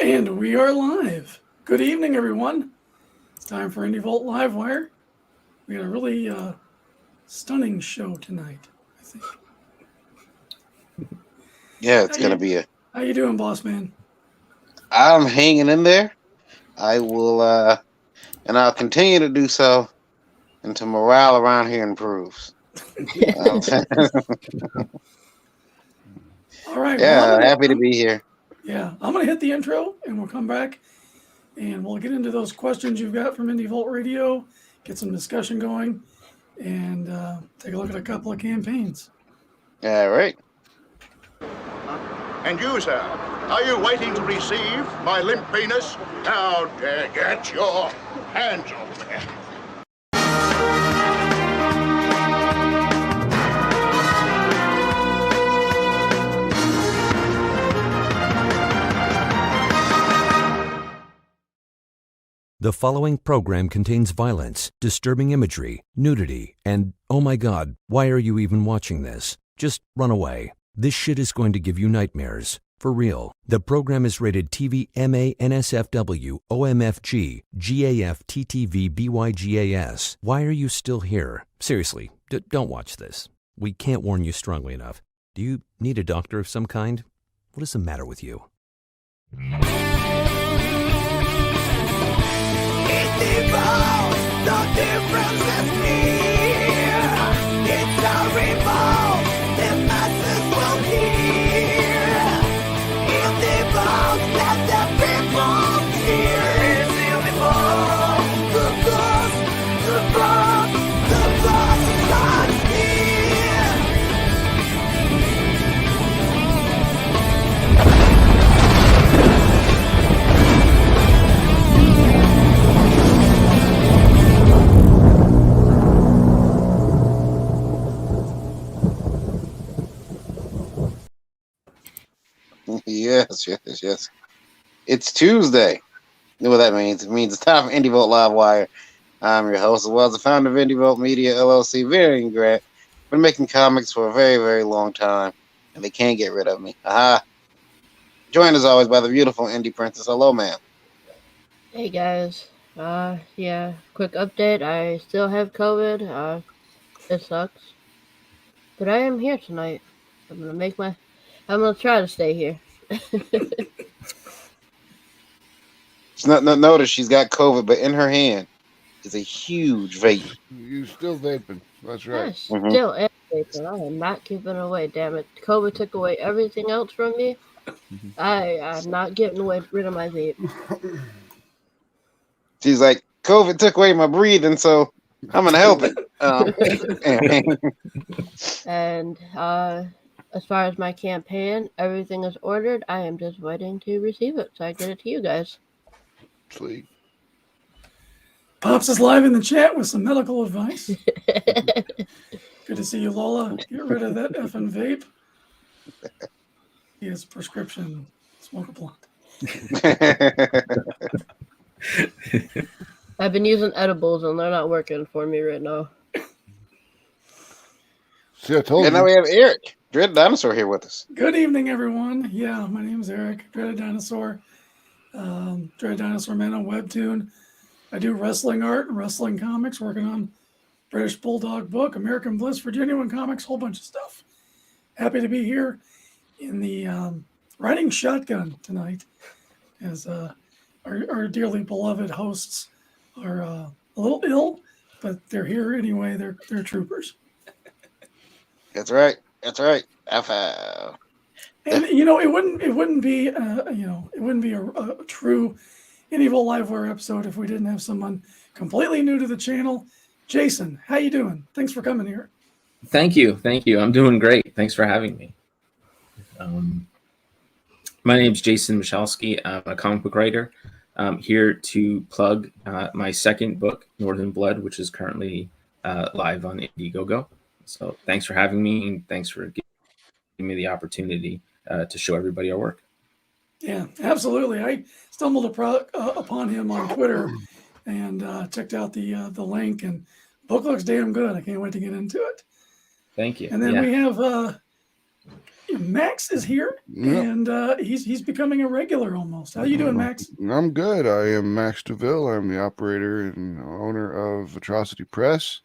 And we are live. Good evening, everyone. It's time for Indie Volt Livewire. We got a really stunning show tonight, I think. Yeah, it's going to be How you doing, boss man? I'm hanging in there. I will, and I'll continue to do so until morale around here improves. All right. Yeah, happy to be here. Yeah, I'm going to hit the intro, and we'll come back, and we'll get into those questions you've got from Indie Volt Radio, get some discussion going, and take a look at a couple of campaigns. All right. And you, sir, are you waiting to receive my limp penis? Now, get your hands off me. The following program contains violence, disturbing imagery, nudity, and, oh my God, why are you even watching this? Just run away. This shit is going to give you nightmares. For real. The program is rated TV MA NSFW OMFG GAF TTV BYGAS. Why are you still here? Seriously, don't watch this. We can't warn you strongly enough. Do you need a doctor of some kind? What is the matter with you? Indie Volt, the difference is near. It's a revolt, the masses will hear. Indie Volt, let the people hear. It's Indie Volt, the good, the bad, the blood starts here. Yes. It's Tuesday. You know what that means? It means it's time for Indie Volt Livewire. I'm your host, as well as the founder of Indie Volt Media, LLC, Varian Grant. Been making comics for a very, very long time, and they can't get rid of me. Aha! Joined as always by the beautiful Indie Princess. Hello, ma'am. Hey guys, yeah, quick update. I still have COVID. It sucks, but I am here tonight. I'm gonna try to stay here. Notice she's got COVID, but in her hand is a huge vape. You still vaping? That's I right. still am vaping. I am not giving away. Damn it, COVID took away everything else from me. I'm not getting rid of my vape. She's like, COVID took away my breathing, so I'm gonna help it. And as far as my campaign, everything is ordered. I am just waiting to receive it, so I get it to you guys. Sweet. Pops is live in the chat with some medical advice. Good to see you, Lola. Get rid of that effing vape. He has prescription. Smoke a blunt. I've been using edibles and they're not working for me right now. See, I told And now you. we have Eric, Dread Dinosaur, here with us. Good evening, everyone. Yeah, my name is Eric, Dreaded Dinosaur. Dreaded Dinosaur Man on Webtoon. I do wrestling art and wrestling comics, working on British Bulldog book, American Bliss for Genuine Comics, whole bunch of stuff. Happy to be here in the riding shotgun tonight, as our dearly beloved hosts are a little ill, but they're here anyway. They're troopers. That's right. And it wouldn't be a true Indie Volt Livewire episode if we didn't have someone completely new to the channel. Jason, how you doing? Thanks for coming here. Thank you. I'm doing great. Thanks for having me. My name's Jason Michalski. I'm a comic book writer. I'm here to plug my second book, Northern Blood, which is currently live on Indiegogo. So thanks for having me, and thanks for giving me the opportunity to show everybody our work. Yeah, absolutely. I stumbled upon him on Twitter and checked out the link, and the book looks damn good. I can't wait to get into it. Thank you. And then we have Max is here, Yep. and he's becoming a regular almost. How you doing, Max? I'm good. I am Max DeVille. I'm the operator and owner of Atrocity Press.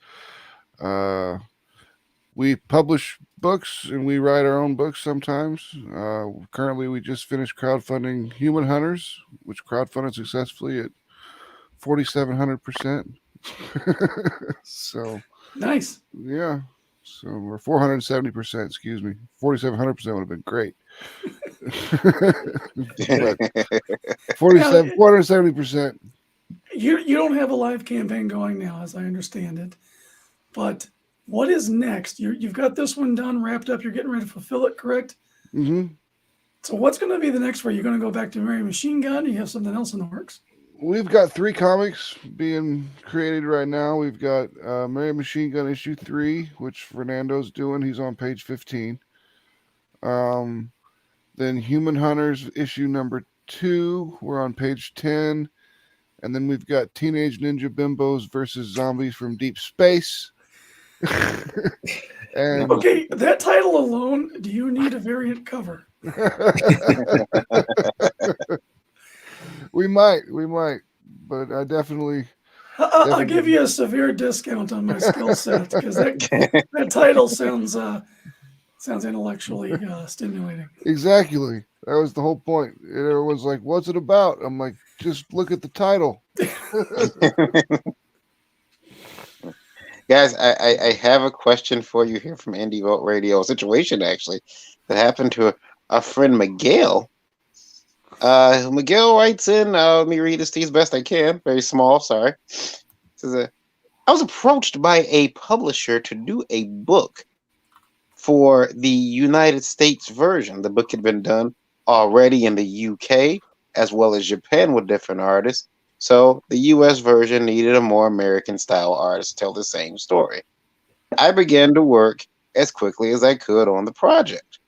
We publish books and we write our own books sometimes. Currently, we just finished crowdfunding Human Hunters, which crowdfunded successfully at 4,700%. So, Nice. yeah. So we're 470%, excuse me. 4,700% would have been great. But 470%. You don't have a live campaign going now, as I understand it. But what is next? You've got this one done, wrapped up. You're getting ready to fulfill it, correct? Mm-hmm. So what's going to be the next one? You're going to go back to Mary Machine Gun? Or you have something else in the works? We've got 3 comics being created right now. We've got Mary Machine Gun issue 3, which Fernando's doing. He's on page 15. Then Human Hunters issue number 2. We're on page 10. And then we've got Teenage Ninja Bimbos versus Zombies from Deep Space. And Okay, that title alone, do you need a variant cover? we might, but I definitely. I'll give you a severe discount on my skill set because that title sounds intellectually stimulating. Exactly. That was the whole point. Everyone's like, "What's it about?" I'm like, "Just look at the title." Guys, I have a question for you here from Indie Volt Radio. A situation actually that happened to our friend Miguel. Miguel writes in, let me read this to you as best I can. Very small, sorry. It says, I was approached by a publisher to do a book for the United States version. The book had been done already in the UK as well as Japan with different artists. So the US version needed a more American style artist to tell the same story. I began to work as quickly as I could on the project.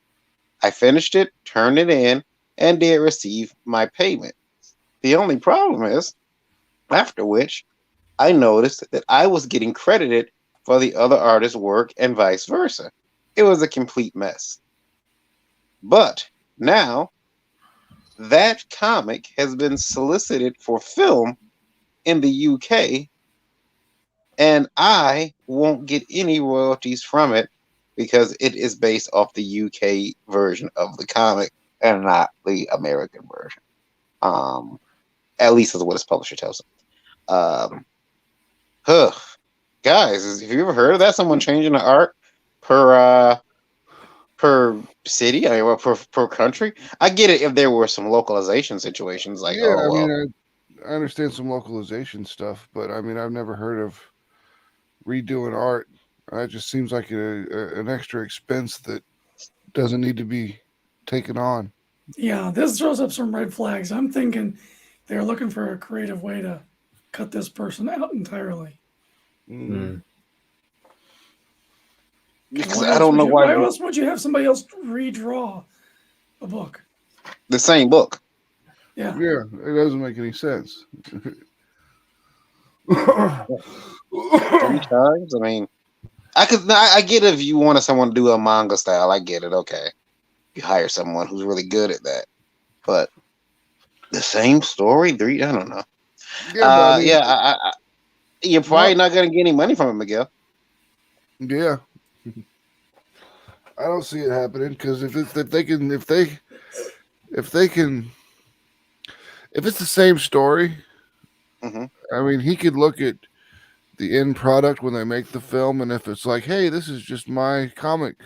I finished it, turned it in, and did receive my payment. The only problem is, after which, I noticed that I was getting credited for the other artist's work and vice versa. It was a complete mess. But now, that comic has been solicited for film in the UK, and I won't get any royalties from it because it is based off the UK version of the comic and not the American version. At least that's what his publisher tells him. Guys, have you ever heard of that? Someone changing the art per city, I mean, well, per country. I get it if there were some localization situations, like Yeah, I mean, I understand some localization stuff, but I mean, I've never heard of redoing art. It just seems like an extra expense that doesn't need to be taken on. Yeah, this throws up some red flags. I'm thinking they're looking for a creative way to cut this person out entirely. Because I don't know why. Why else would you have somebody else redraw a book? The same book. Yeah. Yeah, it doesn't make any sense. 3 times? I mean, I get it if you wanted someone to do a manga style. I get it. Okay. You hire someone who's really good at that. But the same story? 3? I don't know. Yeah, you're probably not going to get any money from it, Miguel. Yeah. I don't see it happening because if it's the same story, I mean, he could look at the end product when they make the film, and if it's like, hey, this is just my comic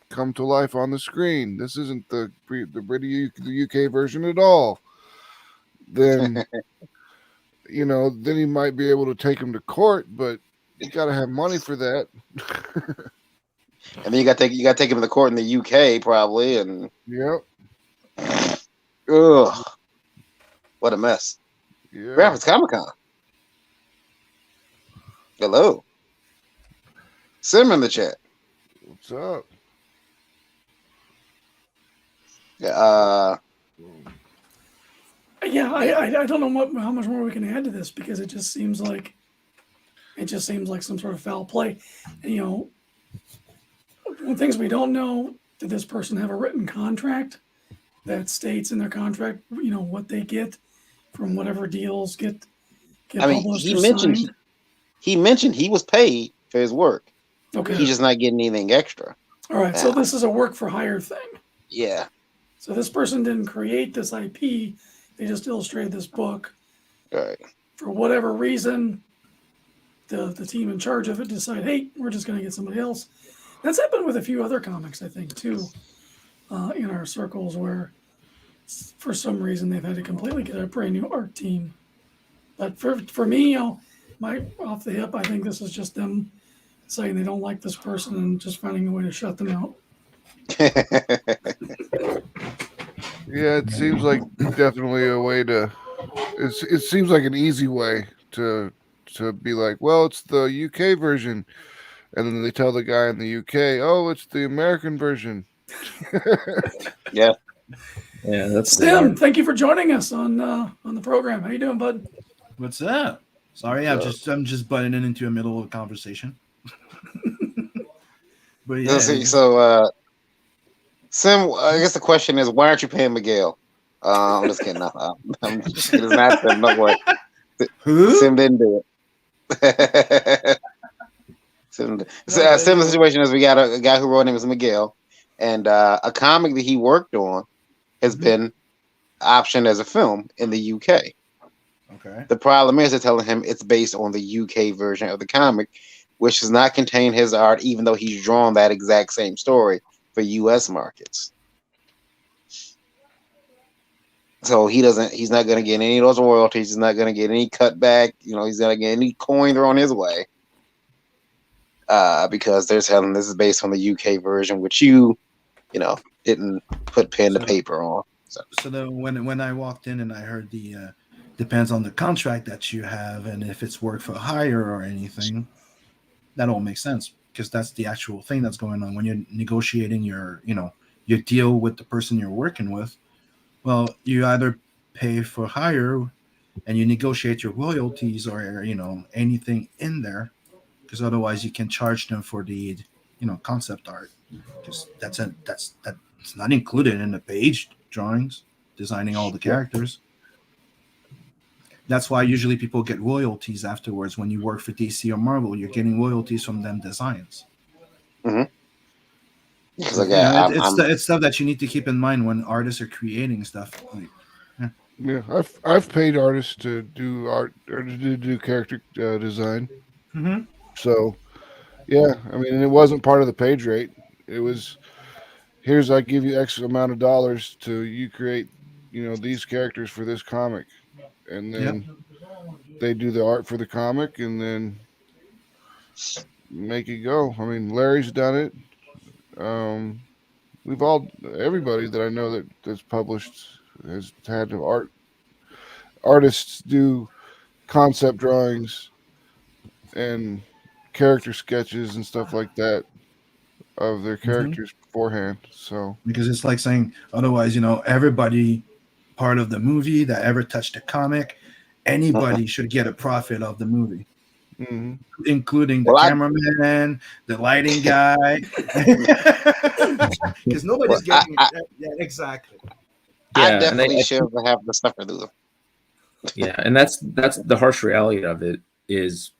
come to life on the screen, this isn't the UK version at all, then then he might be able to take him to court, but you got to have money for that. And then you got to take him to court in the UK probably, and yep. Ugh, what a mess. Yeah. Rapids Comic-Con. Hello. Sim in the chat. What's up? Yeah, I don't know how much more we can add to this because it just seems like some sort of foul play. And, things we don't know, did this person have a written contract that states in their contract, what they get from whatever deals get I mean, published he or mentioned signed? he mentioned he was paid for his work. Okay. He's just not getting anything extra. All right. So this is a work for hire thing. Yeah. So this person didn't create this IP. They just illustrated this book. Right. For whatever reason, the team in charge of it decided, hey, we're just going to get somebody else. That's happened with a few other comics, I think, too, in our circles, where for some reason they've had to completely get a brand new art team. But for me, my off the hip, I think this is just them saying they don't like this person and just finding a way to shut them out. Yeah, it seems like definitely a way to. It seems like an easy way to be like, well, it's the UK version, and then they tell the guy in the UK, oh, it's the American version. Yeah. Yeah, that's Stim, thank you for joining us on the program. How you doing, bud? What's up? Sorry, I'm just butting into the middle of a conversation. But yeah, So, Sim, I guess the question is, why aren't you paying Miguel? I'm just kidding. I'm just kidding. It's not Sim. No way. who? Sim didn't do it. Sim, the situation is we got a guy who wrote name is Miguel, and a comic that he worked on has been optioned as a film in the UK. Okay. The problem is they're telling him it's based on the UK version of the comic, which does not contain his art, even though he's drawn that exact same story for US markets. So he's not going to get any of those royalties. He's not going to get any cutback. He's not going to get any coin thrown his way. Because they're telling this is based on the UK version, which you didn't put pen to paper on. So then when I walked in and I heard the depends on the contract that you have and if it's work for hire or anything, that all makes sense because that's the actual thing that's going on when you're negotiating your deal with the person you're working with. Well, you either pay for hire and you negotiate your royalties or anything in there, because otherwise you can charge them for the concept art, because that's not included in the page drawings, designing all the characters. That's why usually people get royalties afterwards. When you work for DC or Marvel, you're getting royalties from them designs. Mm-hmm. It's stuff that you need to keep in mind when artists are creating stuff. Yeah, I've paid artists to do art or to do character design. Mm-hmm. So, yeah, I mean, it wasn't part of the page rate. It was, I give you X amount of dollars to you create, these characters for this comic, and then they do the art for the comic, and then make it go. I mean, Larry's done it. Everybody that I know that's published has had artists do concept drawings and character sketches and stuff like that of their characters beforehand. So because it's like saying otherwise, everybody part of the movie that ever touched a comic, anybody should get a profit of the movie. Mm-hmm. Including the cameraman, the lighting guy, because nobody's getting it. Yeah, exactly. I definitely should have the stuff to do. Yeah, and that's the harsh reality of it is,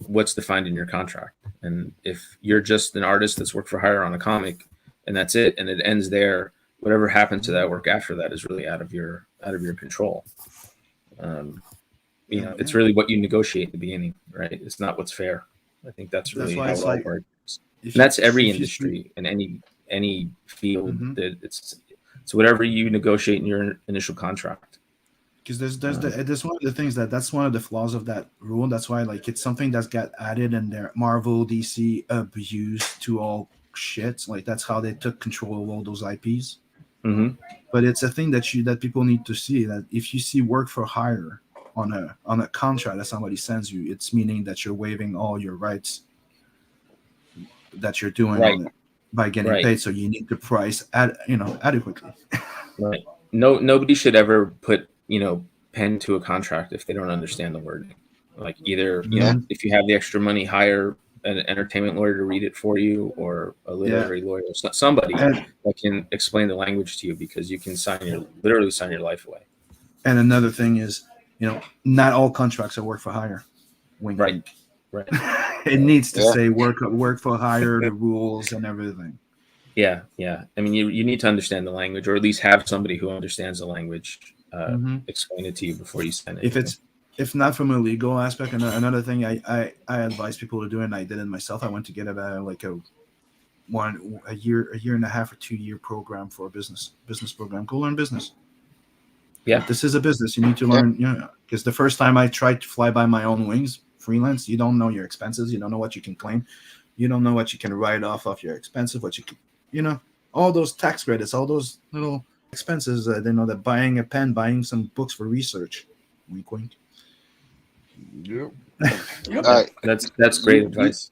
what's defined in your contract. And if you're just an artist that's worked for hire on a comic and that's it, and it ends there, whatever happens to that work after that is really out of your control. It's really what you negotiate at the beginning, right? It's not what's fair. I think that's really how it all works. And that's every industry and any field that it's whatever you negotiate in your initial contract. Because there's one of the things that's one of the flaws of that rule. That's why it's something that's got added and their Marvel, DC abused to all shit. Like that's how they took control of all those IPs. Mm-hmm. But it's a thing that people need to see, that if you see work for hire on a contract that somebody sends you, it's meaning that you're waiving all your rights that you're doing on it by getting paid. So you need to price adequately. Right. Nobody should ever put pen to a contract if they don't understand the wording. Like either if you have the extra money, hire an entertainment lawyer to read it for you, or a literary lawyer, somebody that can explain the language to you, because you can literally sign your life away. And another thing is, not all contracts are work for hire. Wink, Right. wink. Right. It needs to say work for hire, the rules and everything. Yeah. I mean, you need to understand the language, or at least have somebody who understands the language explain it to you before you sign it. If not from a legal aspect, another thing I advise people to do, and I did it myself. I went to get a year and a half or 2 year program for a business program. Go learn business. Yeah, this is a business. You need to learn. Because the first time I tried to fly by my own wings, freelance, you don't know your expenses. You don't know what you can claim. You don't know what you can write off your expenses. What you can, all those tax credits, all those little expenses. They know that buying a pen, buying some books for research. Wink, wink. Yep. That's great advice.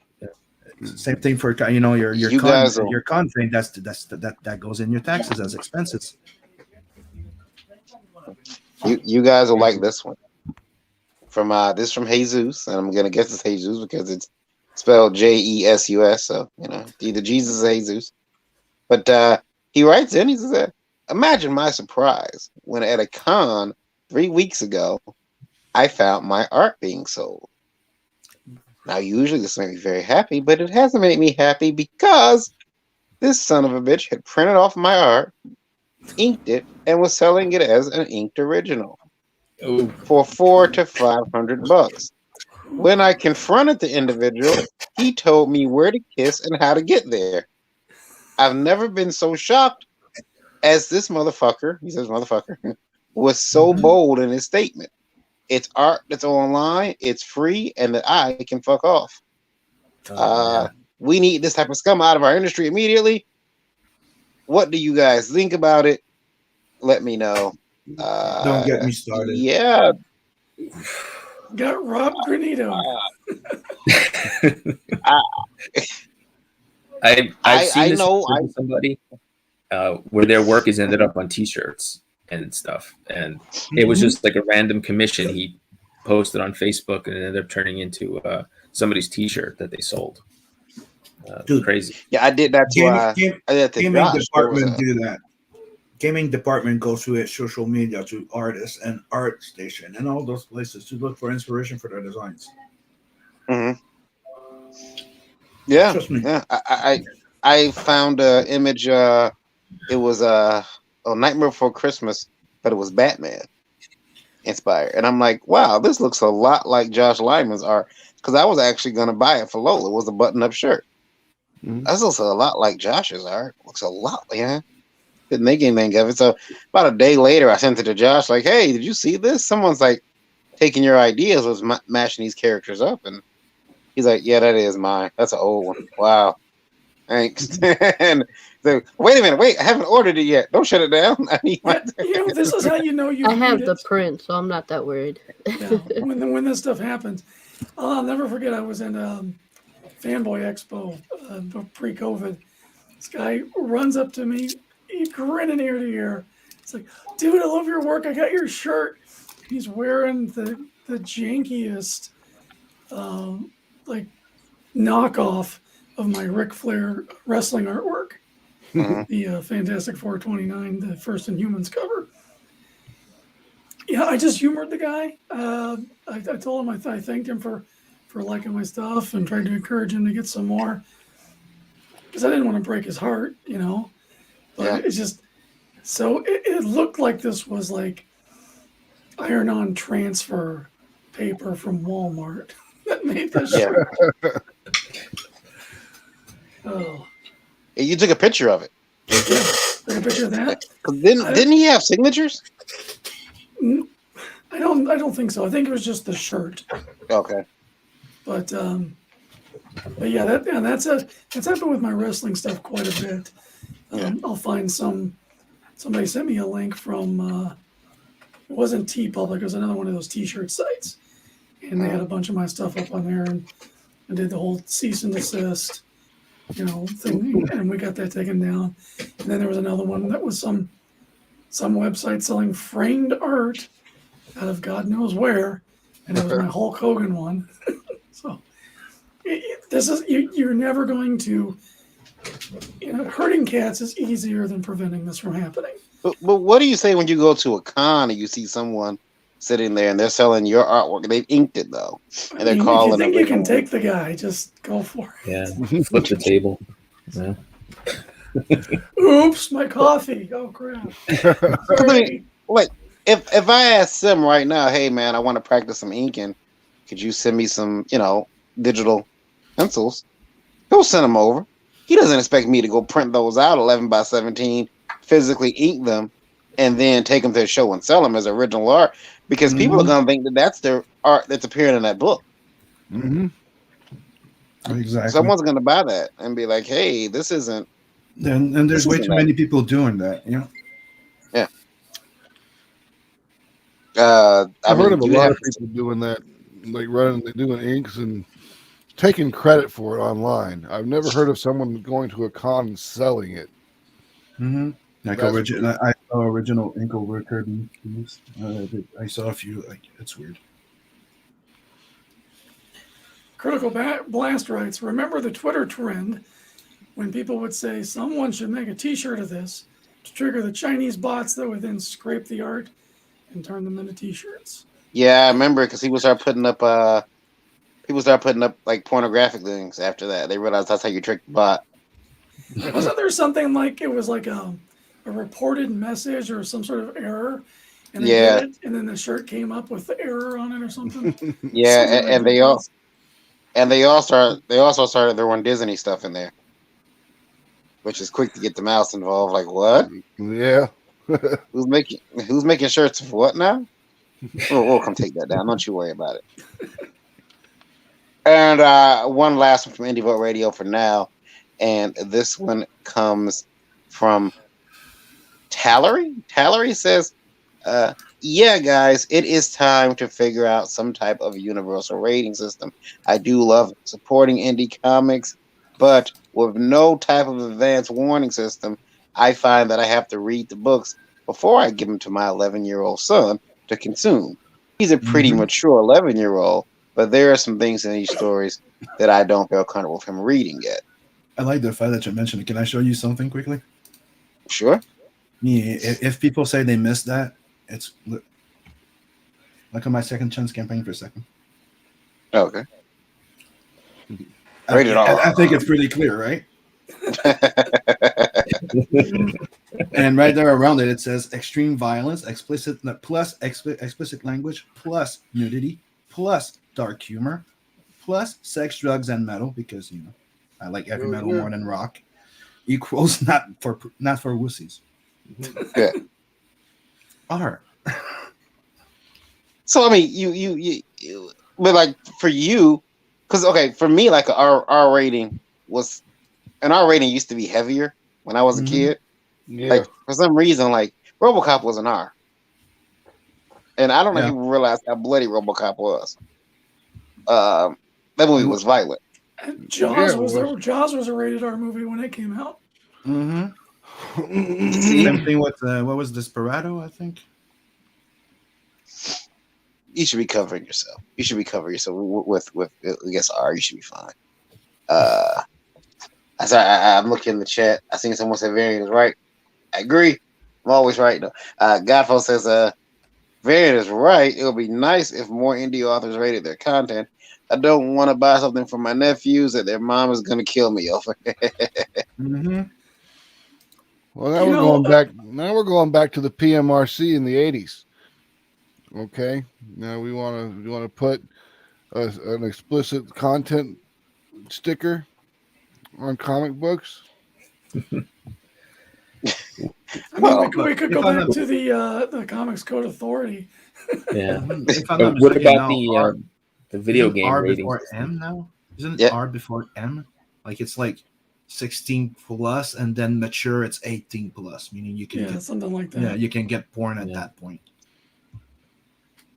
Same thing for your con thing. That goes in your taxes as expenses. You guys will like this one. From Jesus, and I'm gonna guess it's Jesus because it's spelled Jesus. So either Jesus or Jesus. But he writes in. He says, "Imagine my surprise when at a con 3 weeks ago, I found my art being sold. Now, usually this makes me very happy, but it hasn't made me happy because this son of a bitch had printed off my art, inked it, and was selling it as an inked original for $400 to $500. When I confronted the individual, he told me where to kiss and how to get there. I've never been so shocked as this motherfucker," he says motherfucker, "was so bold in his statement. It's art that's online, it's free, and that I can fuck off. We need this type of scum out of our industry immediately. What do you guys think about it? Let me know." Don't get me started. Yeah. Got Rob Granito. I've seen somebody where their work has ended up on T-shirts and stuff, and it was just like a random commission he posted on Facebook, and it ended up turning into somebody's T-shirt that they sold. Dude, crazy. Yeah, I did that too. Gaming department do that. Gaming department goes through its social media to artists and art station and all those places to look for inspiration for their designs. Mm-hmm. Yeah, I found an image. It was a Nightmare Before Christmas, but it was Batman inspired, and I'm like, wow, this looks a lot like Josh Lyman's art, because I was actually gonna buy it for Lola. It was a button-up shirt. This looks a lot like Josh's art. Looks a lot, Didn't make anything of it. So about a day later, I sent it to Josh, like, hey, did you see this? Someone's like taking your ideas, was mashing these characters up, and he's like, yeah, that is mine. That's an old one. Wow. Thanks. And so, wait a minute. I haven't ordered it yet. Don't shut it down. I need this is how you know you. I have the print, so I'm not that worried. Yeah, when this stuff happens, I'll never forget. I was in Fanboy Expo pre-COVID. This guy runs up to me, grinning ear to ear. It's like, dude, I love your work. I got your shirt. He's wearing the jankiest, like knockoff of my Ric Flair wrestling artwork, the Fantastic 429, the First Inhumans cover. Yeah, I just humored the guy. I told him I thanked him for liking my stuff and tried to encourage him to get some more, because I didn't want to break his heart, But it's just so it looked like this was like iron-on transfer paper from Walmart that made this shirt. Oh. You took a picture of it. Yeah, took a picture of that. Didn't he have signatures? I don't think so. I think it was just the shirt. Okay. But yeah, that's happened with my wrestling stuff quite a bit. I'll find somebody sent me a link from it wasn't TeePublic, it was another one of those T-shirt sites, and they had a bunch of my stuff up on there, and I did the whole cease and desist, thing, and we got that taken down. And then there was another one that was some website selling framed art out of God knows where, and it was my Hulk Hogan one. So This is you're never going to. Hurting cats is easier than preventing this from happening. But what do you say when you go to a con and you see someone sitting there and they're selling your artwork? They've inked it though, and they're calling. If you think you can take the guy, just go for it. Yeah, flip the table. Yeah. Oops, my coffee. Oh crap. I mean, like if I ask Sim right now, hey man, I want to practice some inking, could you send me some, digital pencils? He'll send them over. He doesn't expect me to go print those out 11 by 17, physically ink them, and then take them to the show and sell them as original art, because people are going to think that that's their art that's appearing in that book. Mm-hmm. Exactly. Someone's going to buy that and be like, hey, this isn't. And there's way too many people doing that, Yeah. I've heard of a lot of people doing that, like doing inks and taking credit for it online. I've never heard of someone going to a con and selling it. Mm-hmm. Like I saw original ink over Kirby. I saw a few. Like, it's weird. Critical Blast writes, remember the Twitter trend when people would say someone should make a t-shirt of this to trigger the Chinese bots that would then scrape the art and turn them into t-shirts. Yeah, I remember, because people started putting up like pornographic things after that. They realized that's how you trick the bot. Wasn't there something like it was like a reported message or some sort of error? And they did it, and then the shirt came up with the error on it or something. Yeah, and they also started their own Disney stuff in there, which is quick to get the mouse involved. Like, what? Yeah. Who's making shirts for what now? We'll come take that down. Don't you worry about it. And one last one from Indie Volt Radio for now, and this one comes from Tallery. Tallery says, yeah, guys, it is time to figure out some type of universal rating system. I do love supporting indie comics, but with no type of advanced warning system, I find that I have to read the books before I give them to my 11-year-old son to consume. He's a pretty mature 11-year-old, but there are some things in these stories that I don't feel comfortable with him reading yet. I like the fact that you mentioned it. Can I show you something quickly? Sure. Yeah, if people say they missed that, it's look at my Second Chance campaign for a second. Okay. I think it's pretty clear, right? And right there around it says extreme violence, explicit language, plus nudity, plus dark humor, plus sex, drugs, and metal, because I like heavy metal more than rock, equals not for wussies. Yeah. R. So I mean, you but like for you, because for me, like our rating was, and our rating used to be heavier when I was a kid. Yeah. Like for some reason, like RoboCop was an R, and I don't know if people realize how bloody RoboCop was. That movie was violent. Jaws was a rated R movie when it came out. Mm-hmm. Same thing with what was Desperado, I think. You should be covering yourself. You should be covering yourself with I guess R. You should be fine. I'm looking in the chat. I think someone said Variant is right. I agree. I'm always right though. Godfo says Variant is right. It would be nice if more indie authors rated their content. I don't want to buy something for my nephews that their mom is going to kill me over. Well, now we're going back to the PMRC in the 80s. Okay, now we want to put an explicit content sticker on comic books. We could go back to the Comics Code Authority. Yeah. What about the video game R ratings? before M now? Isn't it R before M? Like it's like 16 plus, and then mature it's 18 plus, meaning you can get something like that. Yeah, you can get porn at that point.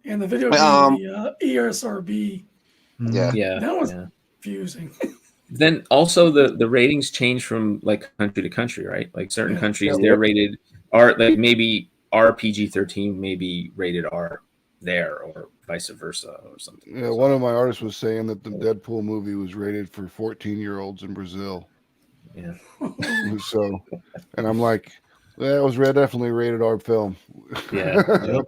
And the video game, the ESRB. Yeah, that was confusing. Then also the ratings change from like country to country, right? Like certain countries, they're rated R, like maybe RPG 13, maybe rated R there, or vice versa, or something. Yeah, one of my artists was saying that the Deadpool movie was rated for 14-year-olds in Brazil. Yeah. So, and I'm like, that was definitely a rated R film. Yeah. Yep.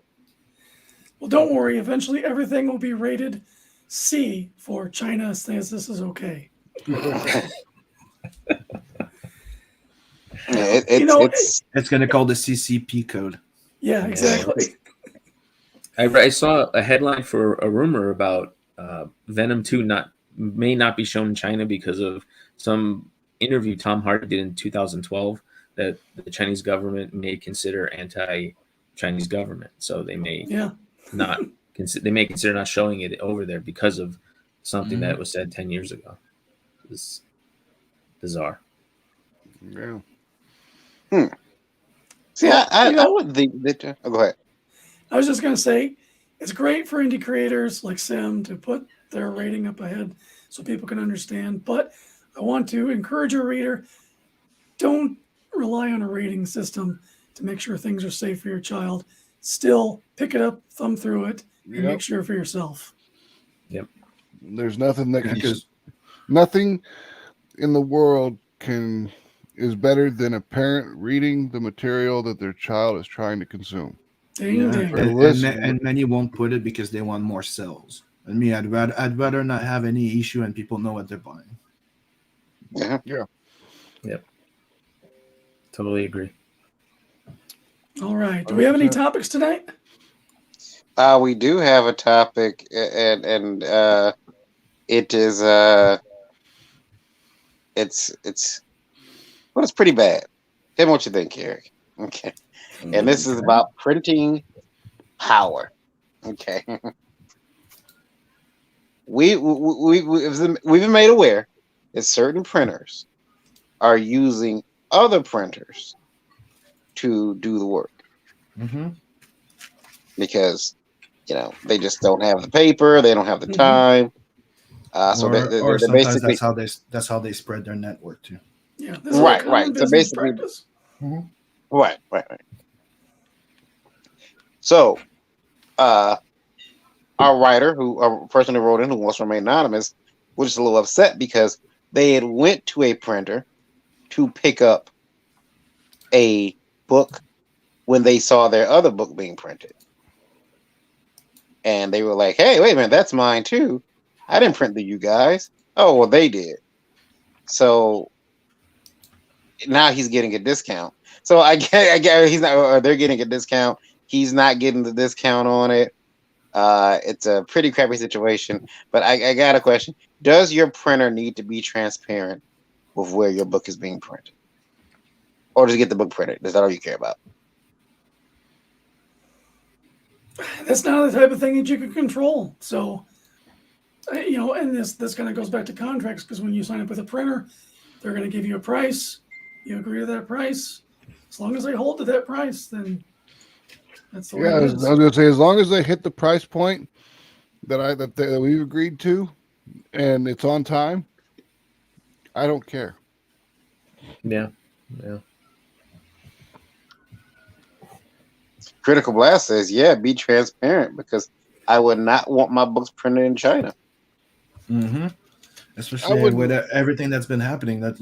Well, don't worry. Eventually, everything will be rated C for China says this is okay. It's going to call the CCP code. Yeah, exactly. I saw a headline for a rumor about Venom 2 may not be shown in China because of some interview Tom Hardy did in 2012 that the Chinese government may consider anti-Chinese government, so they may not consider not showing it over there because of something that was said 10 years ago. It's bizarre. Yeah. See, I would think that. Oh, go ahead. I was just going to say, it's great for indie creators like Sim to put their rating up ahead so people can understand. But I want to encourage a reader, don't rely on a rating system to make sure things are safe for your child. Still, pick it up, thumb through it, and make sure for yourself. Yep. There's nothing that nothing in the world is better than a parent reading the material that their child is trying to consume. Ding, ding. And many won't put it because they want more sales. And me, I'd rather not have any issue and people know what they're buying. Yeah. Yep. Totally agree. All right. Do we have any topics tonight? We do have a topic, and it is it's pretty bad. Tell me what you think, Eric. Okay. And this is about printing power. Okay. We've been made aware that certain printers are using other printers to do the work. Because they just don't have the paper, they don't have the time. So or they're sometimes basically that's how they spread their network too. Yeah. Right. So basically, right. So, our writer, a person who wrote in, who wants to remain anonymous, was just a little upset because they had went to a printer to pick up a book when they saw their other book being printed. And they were like, hey, wait a minute, that's mine too. I didn't print you guys. Oh, well, they did. So now he's getting a discount. So I get he's not, or they're getting a discount. He's not getting the discount on it. It's a pretty crappy situation. But I got a question. Does your printer need to be transparent with where your book is being printed? Or does it get the book printed? Is that all you care about? That's not the type of thing that you can control. So, and this kind of goes back to contracts, because when you sign up with a printer, they're going to give you a price. You agree to that price. As long as they hold to that price, then that's the way it is. I was going to say, as long as they hit the price point that we've agreed to, and it's on time, I don't care. Yeah. Critical Blast says, be transparent, because I would not want my books printed in China. Especially with everything that's been happening, that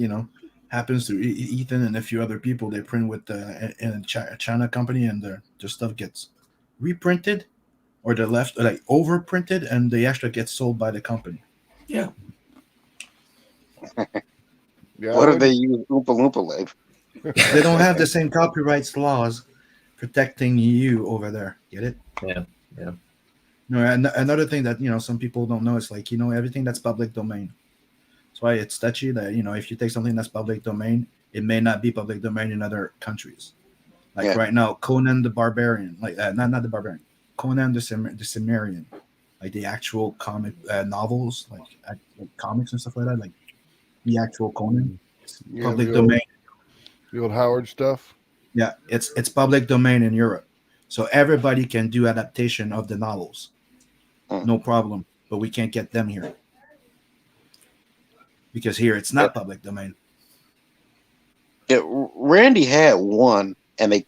happens to Ethan and a few other people. They print with in a China company, and their stuff gets reprinted, or they're left overprinted, and they actually get sold by the company. Yeah. What if they use Oompa Loompa label? They don't have the same copyright laws protecting you over there. Get it? Yeah. And another thing that some people don't know is everything that's public domain. That's why it's touchy that if you take something that's public domain, it may not be public domain in other countries. Right now, Conan the Barbarian, not the Barbarian, Conan the Cimmerian, like the actual comic novels, like comics and stuff like that, like the actual Conan, public domain. The old Howard stuff. Yeah, it's public domain in Europe, so everybody can do adaptation of the novels, no problem. But we can't get them here because here it's not public domain. Yeah, Randy had one, and they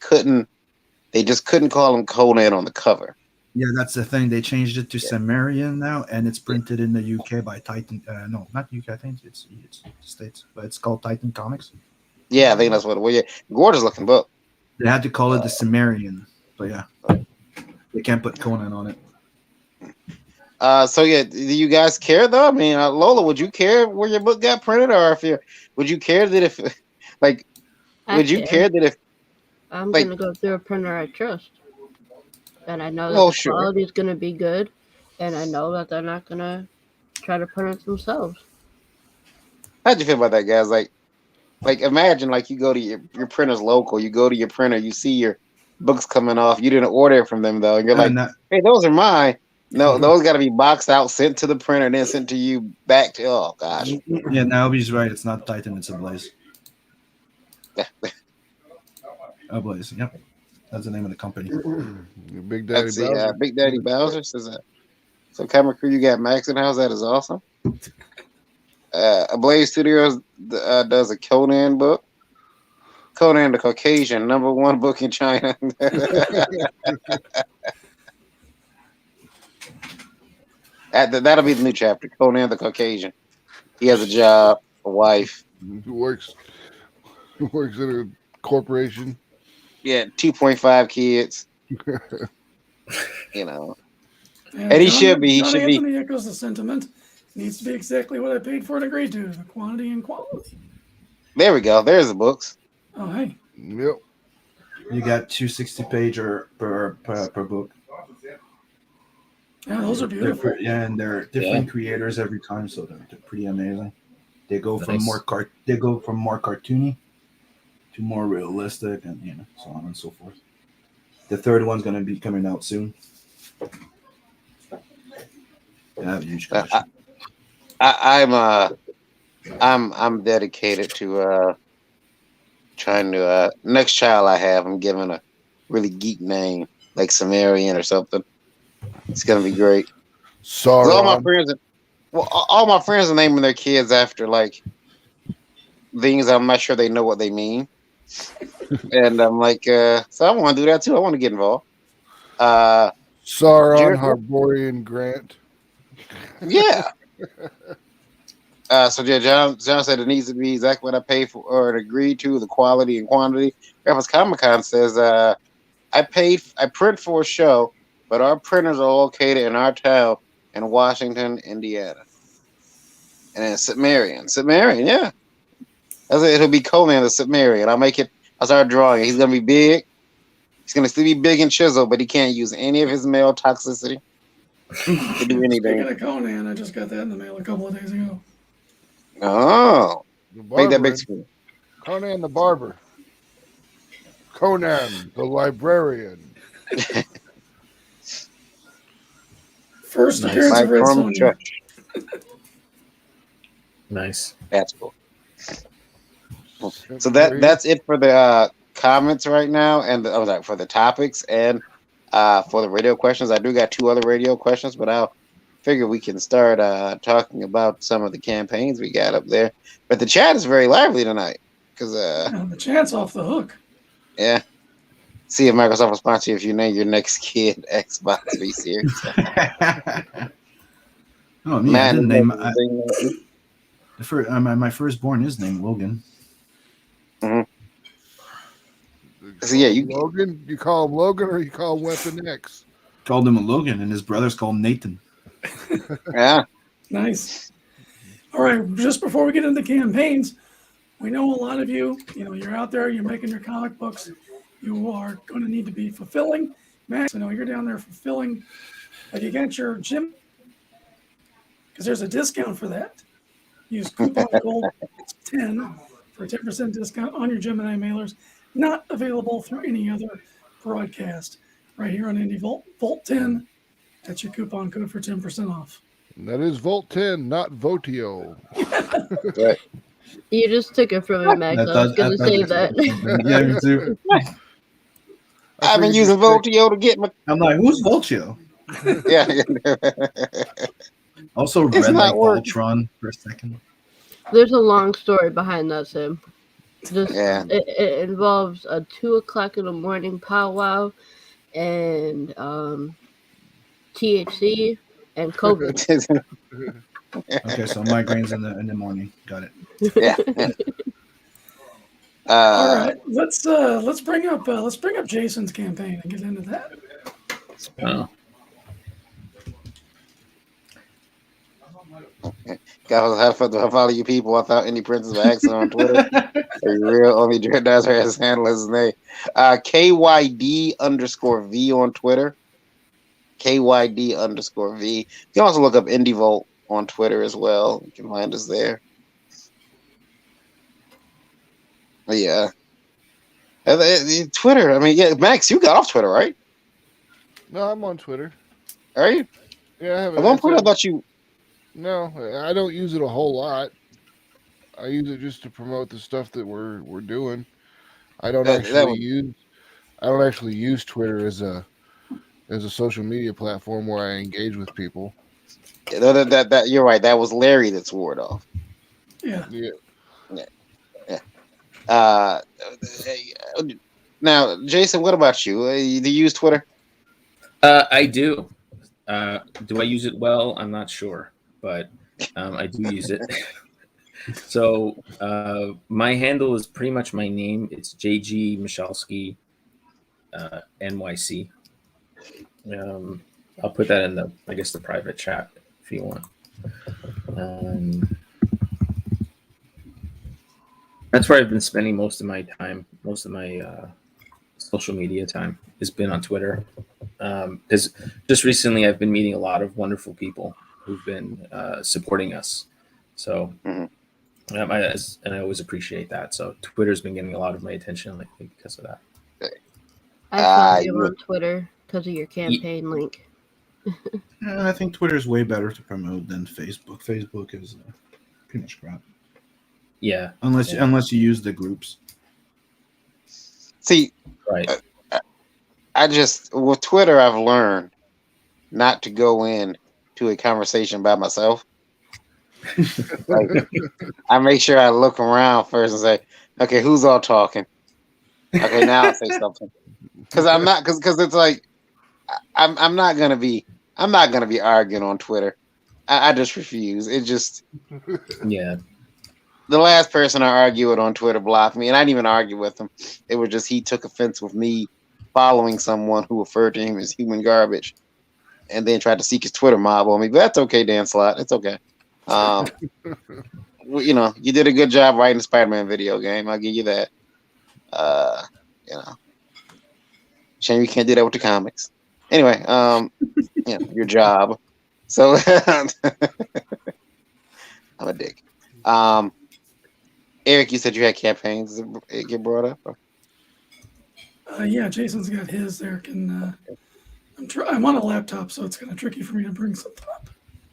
just couldn't call him Conan on the cover. Yeah, that's the thing. They changed it to Sumerian now, and it's printed in the UK by Titan. No, not UK. I think it's the States, but it's called Titan Comics. Yeah, I think that's what it was. Yeah, gorgeous looking book. They had to call it the Sumerian, but yeah, they can't put Conan on it. So yeah, do you guys care though? I mean, Lola, would you care where your book got printed, or would you care that if, like, would you care that if? I'm like- gonna go through a printer I trust, and I know that Well, the sure. quality is gonna be good, and I know that they're not gonna try to print it themselves. How'd you feel about that, guys? Like imagine like you go to your printer's local, you go to your printer, you see your books coming off, you didn't order it from them though, and you're like, hey, those are mine. No, those got to be boxed out, sent to the printer, and then sent to you back to. Oh gosh. Yeah, Albie's right. It's not Titan. It's Ablaze. Ablaze. Yep, that's the name of the company. Big Daddy Let's see, Bowser. Big Daddy Bowser says that. So, Camera Crew, you got Max in house. That is awesome. Ablaze Studios does a Conan book. Conan the Caucasian, #1 book in China. That'll be the new chapter. Conan the Caucasian. He has a job, a wife. He works in a corporation. Yeah, 2.5 kids. You know. And he should be. He John should be. Anthony echoes the sentiment. Needs to be exactly what I paid for and agreed to. The quantity and quality. There we go. There's the books. Oh, hey. Yep. You got 260-page per book. Yeah, those are beautiful. And they're different creators every time, so they're pretty amazing. They go from Nice. more cartoony to more realistic, and so on and so forth. The third one's going to be coming out soon. I have a huge collection. I'm dedicated to trying to next child I have, I'm giving a really geek name like Sumerian or something. It's gonna be great. Sorry. All my friends are naming their kids after like things I'm not sure they know what they mean. And I'm like, so I want to do that too. I want to get involved. Sauron, Jared- Harborian, Grant. Yeah. So yeah, John said it needs to be exactly what I paid for or agreed to, the quality and quantity. Rapids Comic Con says, I print for a show, but our printers are located in our town in Washington, Indiana. And then Sumerian, yeah. It'll be Conan the Sumerian. I'll start drawing it. He's gonna be big. He's gonna still be big and chiseled, but he can't use any of his male toxicity to do anything. Speaking of Conan, I just got that in the mail a couple of days ago. Oh, The make that barber. big screen. Conan the barber. Conan the librarian. First Nice. appearance By of Red Chrome Sonja. Church. Nice. That's cool. So that's it for the comments right now, and for the topics and for the radio questions. I do got 2 other radio questions, but I'll figure we can start talking about some of the campaigns we got up there. But the chat is very lively tonight because The chat's off the hook. yeah. See if Microsoft will sponsor you if you name your next kid Xbox V Series. Oh, me, I didn't name my firstborn is named Logan. So yeah, Logan. You call him Logan or you call him Weapon X? Called him a Logan, and his brother's called Nathan. yeah. Nice. All right, just before we get into campaigns, we know a lot of you, you're out there, you're making your comic books. You are going to need to be fulfilling. Max, I know you're down there fulfilling. But you got your gym, because there's a discount for that. Use coupon code 10 for a 10% discount on your Gemini mailers. Not available through any other broadcast. Right here on Indie Volt. Volt 10. That's your coupon code for 10% off. And that is Volt 10, not Votio. Right. You just took it from me, Max. I was going to say that. Yeah, me too. I've been using Voltio to get my. I'm like, who's Voltio? Yeah. Also It's read not like working. Voltron for a second. There's a long story behind that, Sim. Yeah. It involves a 2:00 in the morning powwow, and THC, and COVID. Okay, so migraines in the morning. Got it. Yeah. All right, let's bring up Jason's campaign and get into that. Oh. Guys, how to follow you people without any Princess of accent on Twitter? Are you real? Only Dread Dicer has handle his name. KYD_V on Twitter. KYD_V. You can also look up Indie Volt on Twitter as well. You can find us there. But yeah. Twitter. I mean, yeah, Max, you got off Twitter, right? No, I'm on Twitter. Are you? Yeah, I have. At one point, I thought you. No, I don't use it a whole lot. I use it just to promote the stuff that we're doing. I don't actually use Twitter as a social media platform where I engage with people. That you're right. That was Larry that swore it off. Yeah. Now, Jason, what about you? Do you use Twitter? I do. Do I use it well? I'm not sure, but I do use it. So my handle is pretty much my name. It's JG Michalski NYC. I'll put that in the private chat if you want. That's where I've been spending most of my time. Most of my social media time has been on Twitter. Because just recently I've been meeting a lot of wonderful people who've been supporting us. So, and I always appreciate that. So Twitter's been getting a lot of my attention lately because of that. I found you on Twitter because of your campaign link. I think Twitter's way better to promote than Facebook. Facebook is pretty much crap. Yeah. Unless you use the groups. See, right. I just with Twitter, I've learned not to go in to a conversation by myself. Like, I make sure I look around first and say, "Okay, who's all talking?" Okay, now I'll say something because it's like I'm not gonna be arguing on Twitter. I just refuse. It just yeah. The last person I argued with on Twitter blocked me, and I didn't even argue with him. It was just he took offense with me following someone who referred to him as human garbage, and then tried to seek his Twitter mob on me. But that's okay, Dan Slott. It's okay. You did a good job writing the Spider-Man video game. I'll give you that. Shame you can't do that with the comics. Anyway, your job. So I'm a dick. Eric, you said you had campaigns that get brought up? Yeah, Jason's got his. Eric, and I'm on a laptop, so it's kind of tricky for me to bring something up.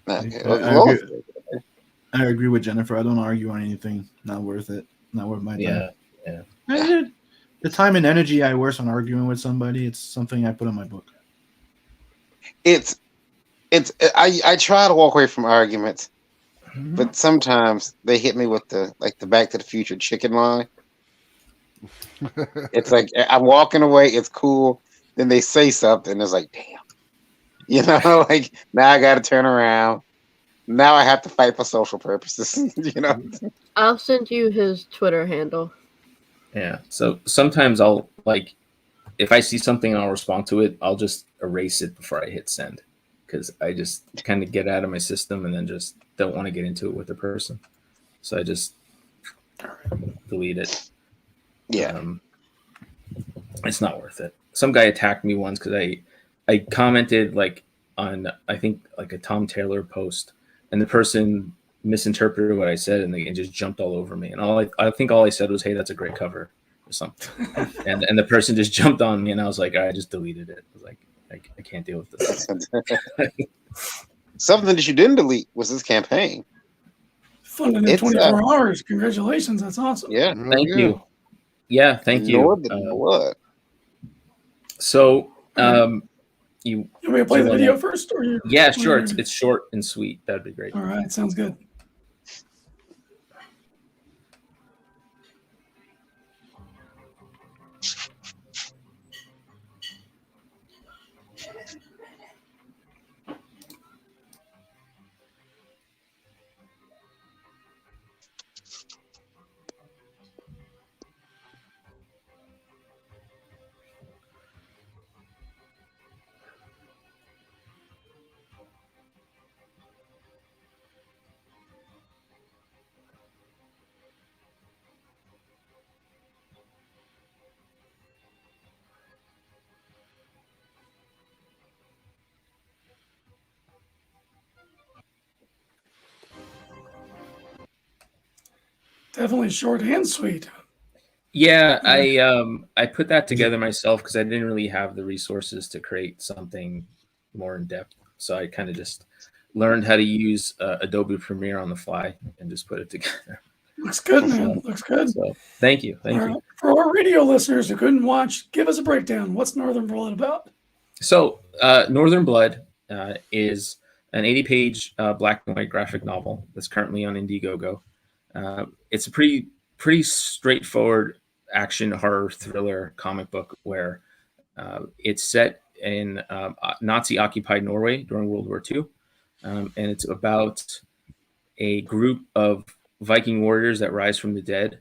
Okay. I agree with Jennifer. I don't argue on anything. Not worth it. Not worth my time. Yeah. The time and energy I waste on arguing with somebody, it's something I put in my book. I try to walk away from arguments, but sometimes they hit me with the Back to the Future chicken line. It's like I'm walking away, it's cool. Then they say something, it's like, damn. Like now I got to turn around. Now I have to fight for social purposes. I'll send you his Twitter handle. Yeah. So sometimes I'll if I see something and I'll respond to it, I'll just erase it before I hit send because I just kind of get out of my system and then just don't want to get into it with the person. So I just delete it. Yeah. It's not worth it. Some guy attacked me once because I commented on I think a Tom Taylor post, and the person misinterpreted what I said and they just jumped all over me. And I think all I said was, "Hey, that's a great cover," or something. and the person just jumped on me, and I was like, I just deleted it. I was like, I can't deal with this. Something that you didn't delete was this campaign. Funded in 24 hours. Congratulations, that's awesome. Yeah, thank you. Yeah, thank you. What? So, you want me to play the video first, or you? Yeah, sure. It's short and sweet. That'd be great. All right, sounds good. Definitely short and sweet. Yeah, I put that together myself because I didn't really have the resources to create something more in depth. So I kind of just learned how to use Adobe Premiere on the fly and just put it together. Looks good, man. Looks good. So thank you. For our radio listeners who couldn't watch, give us a breakdown. What's Northern Blood about? So Northern Blood is an 80-page black and white graphic novel that's currently on Indiegogo. It's a pretty straightforward action horror thriller comic book where it's set in Nazi-occupied Norway during World War II, and it's about a group of Viking warriors that rise from the dead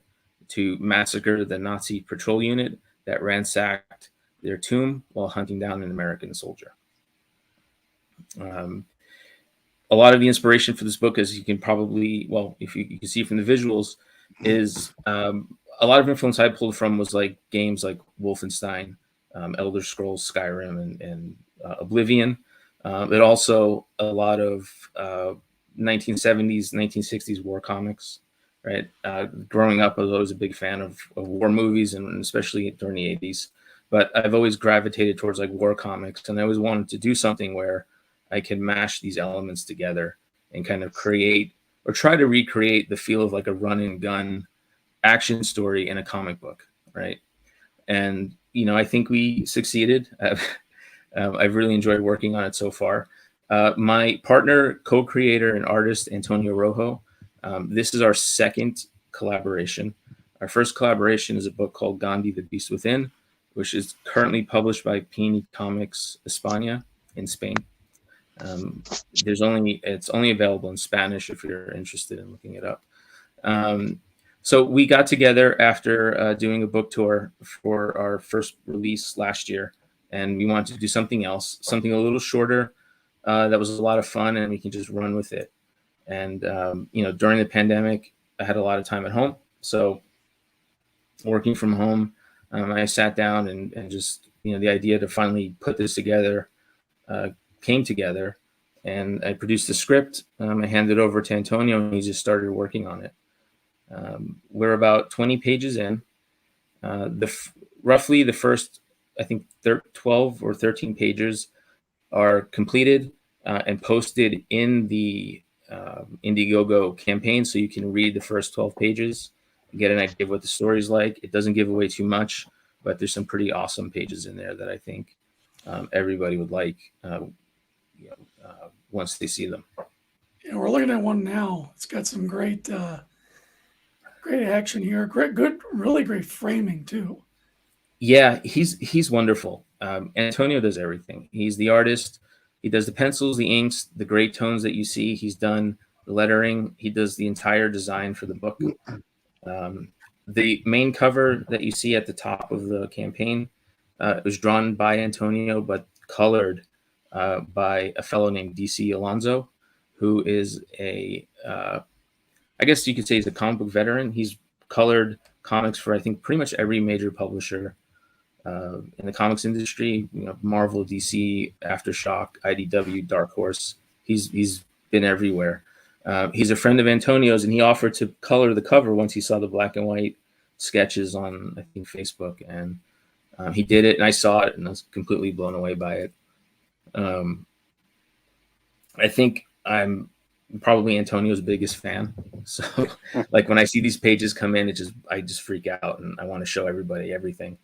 to massacre the Nazi patrol unit that ransacked their tomb while hunting down an American soldier. A lot of the inspiration for this book, as you can probably, if you can see from the visuals, is a lot of influence I pulled from was like games like Wolfenstein, Elder Scrolls, Skyrim, and Oblivion. But also a lot of 1970s, 1960s war comics, right? Growing up, I was always a big fan of war movies, and especially during the 80s. But I've always gravitated towards like war comics, and I always wanted to do something where I can mash these elements together and kind of create or try to recreate the feel of like a run and gun action story in a comic book, right? And, I think we succeeded. I've really enjoyed working on it so far. My partner, co-creator, and artist, Antonio Rojo, this is our second collaboration. Our first collaboration is a book called Gandhi, the Beast Within, which is currently published by Peony Comics España in Spain. It's only available in Spanish if you're interested in looking it up. So we got together after doing a book tour for our first release last year, and we wanted to do something else, something a little shorter that was a lot of fun, and we can just run with it. And during the pandemic, I had a lot of time at home, so working from home, I sat down and just the idea to finally put this together came together, and I produced the script. I handed it over to Antonio, and he just started working on it. We're about 20 pages in. Roughly the first, I think, 12 or 13 pages are completed and posted in the Indiegogo campaign, so you can read the first 12 pages, get an idea of what the story's like. It doesn't give away too much, but there's some pretty awesome pages in there that I think everybody would like once they see them. We're looking at one now. It's got some great action here. Really great framing too. Yeah, he's wonderful. Antonio does everything. He's the artist. He does the pencils, the inks, the gray tones that you see. He's done the lettering. He does the entire design for the book. The main cover that you see at the top of the campaign was drawn by Antonio, but colored by a fellow named DC Alonso, who is I guess you could say he's a comic book veteran. He's colored comics for, I think, pretty much every major publisher in the comics industry, Marvel, DC, Aftershock, IDW, Dark Horse. He's been everywhere. He's a friend of Antonio's, and he offered to color the cover once he saw the black and white sketches on, I think, Facebook. And he did it, and I saw it, and I was completely blown away by it. I think I'm probably Antonio's biggest fan. So like when I see these pages come in, I just freak out, and I want to show everybody everything.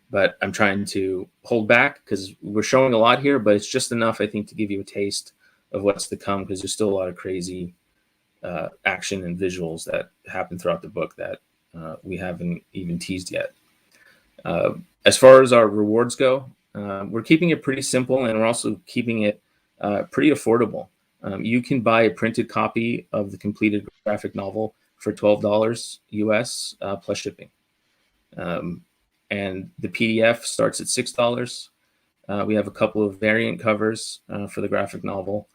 But I'm trying to hold back because we're showing a lot here, but it's just enough, I think, to give you a taste of what's to come, because there's still a lot of crazy action and visuals that happen throughout the book that we haven't even teased yet. As far as our rewards go, we're keeping it pretty simple, and we're also keeping it pretty affordable. You can buy a printed copy of the completed graphic novel for $12 US plus shipping. And the PDF starts at $6. We have a couple of variant covers for the graphic novel.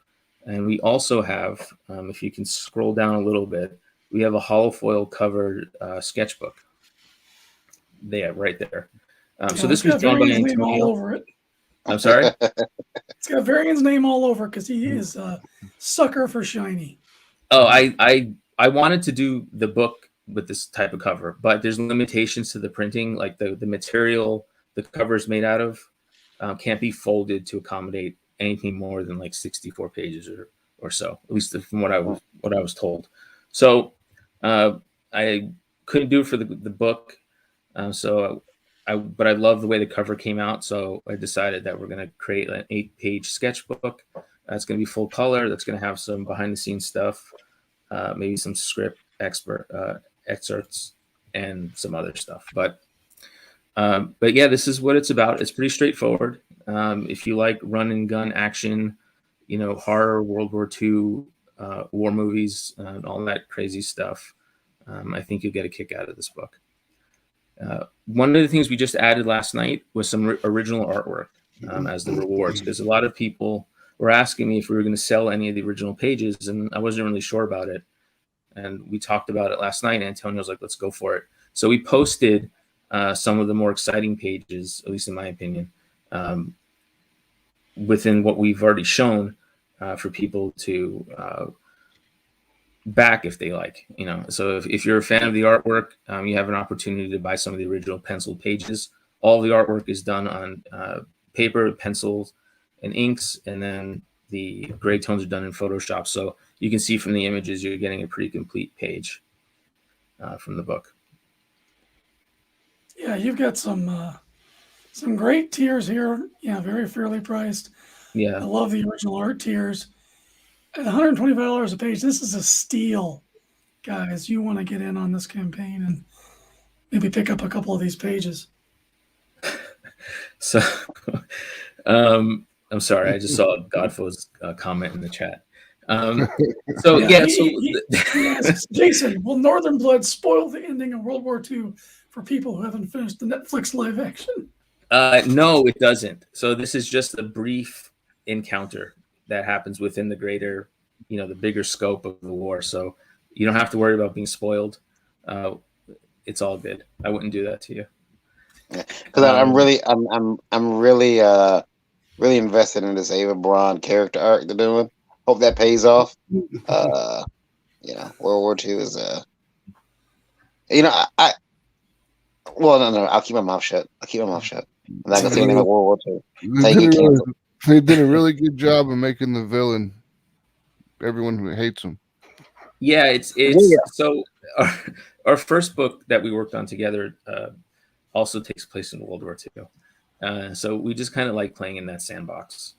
And we also have, if you can scroll down a little bit, we have a holofoil covered sketchbook. There, right there. So this was drawn by Antonio. All over it. I'm sorry? It's got Varian's name all over because he is a sucker for shiny. Oh, I wanted to do the book with this type of cover, but there's limitations to the printing, like the material the cover is made out of can't be folded to accommodate anything more than like 64 pages or so, at least from what I was told. So I couldn't do it for the book. But I love the way the cover came out. So I decided that we're going to create an 8-page sketchbook. That's going to be full color. That's going to have some behind the scenes stuff, maybe some script excerpts and some other stuff. But yeah, this is what it's about. It's pretty straightforward. If you like run and gun action, horror, World War II, war movies, and all that crazy stuff, I think you'll get a kick out of this book. One of the things we just added last night was some original artwork as the rewards, because a lot of people were asking me if we were going to sell any of the original pages, and I wasn't really sure about it. And we talked about it last night. Antonio was like, let's go for it. So we posted some of the more exciting pages, at least in my opinion, within what we've already shown for people to back if they like. So if you're a fan of the artwork, you have an opportunity to buy some of the original penciled pages. All the artwork is done on paper, pencils, and inks, and then the gray tones are done in Photoshop. So you can see from the images you're getting a pretty complete page from the book. Yeah, you've got some great tiers here. Yeah, very fairly priced. Yeah, I love the original art tiers. At $125 a page, this is a steal, guys. You want to get in on this campaign and maybe pick up a couple of these pages. So, I'm sorry, I just saw Godfo's comment in the chat. He asks, Jason, will Northern Blood spoil the ending of World War II for people who haven't finished the Netflix live action? No, it doesn't. So this is just a brief encounter that happens within the greater, the bigger scope of the war. So you don't have to worry about being spoiled. It's all good. I wouldn't do that to you. Because I'm really invested in this Ava Braun character arc they're doing. Hope that pays off. World War II is no, I'll keep my mouth shut. I'm not gonna say anything about World War II. They did a really good job of making the villain everyone who hates him. Yeah, it's so our first book that we worked on together also takes place in World War II. So we just kind of like playing in that sandbox.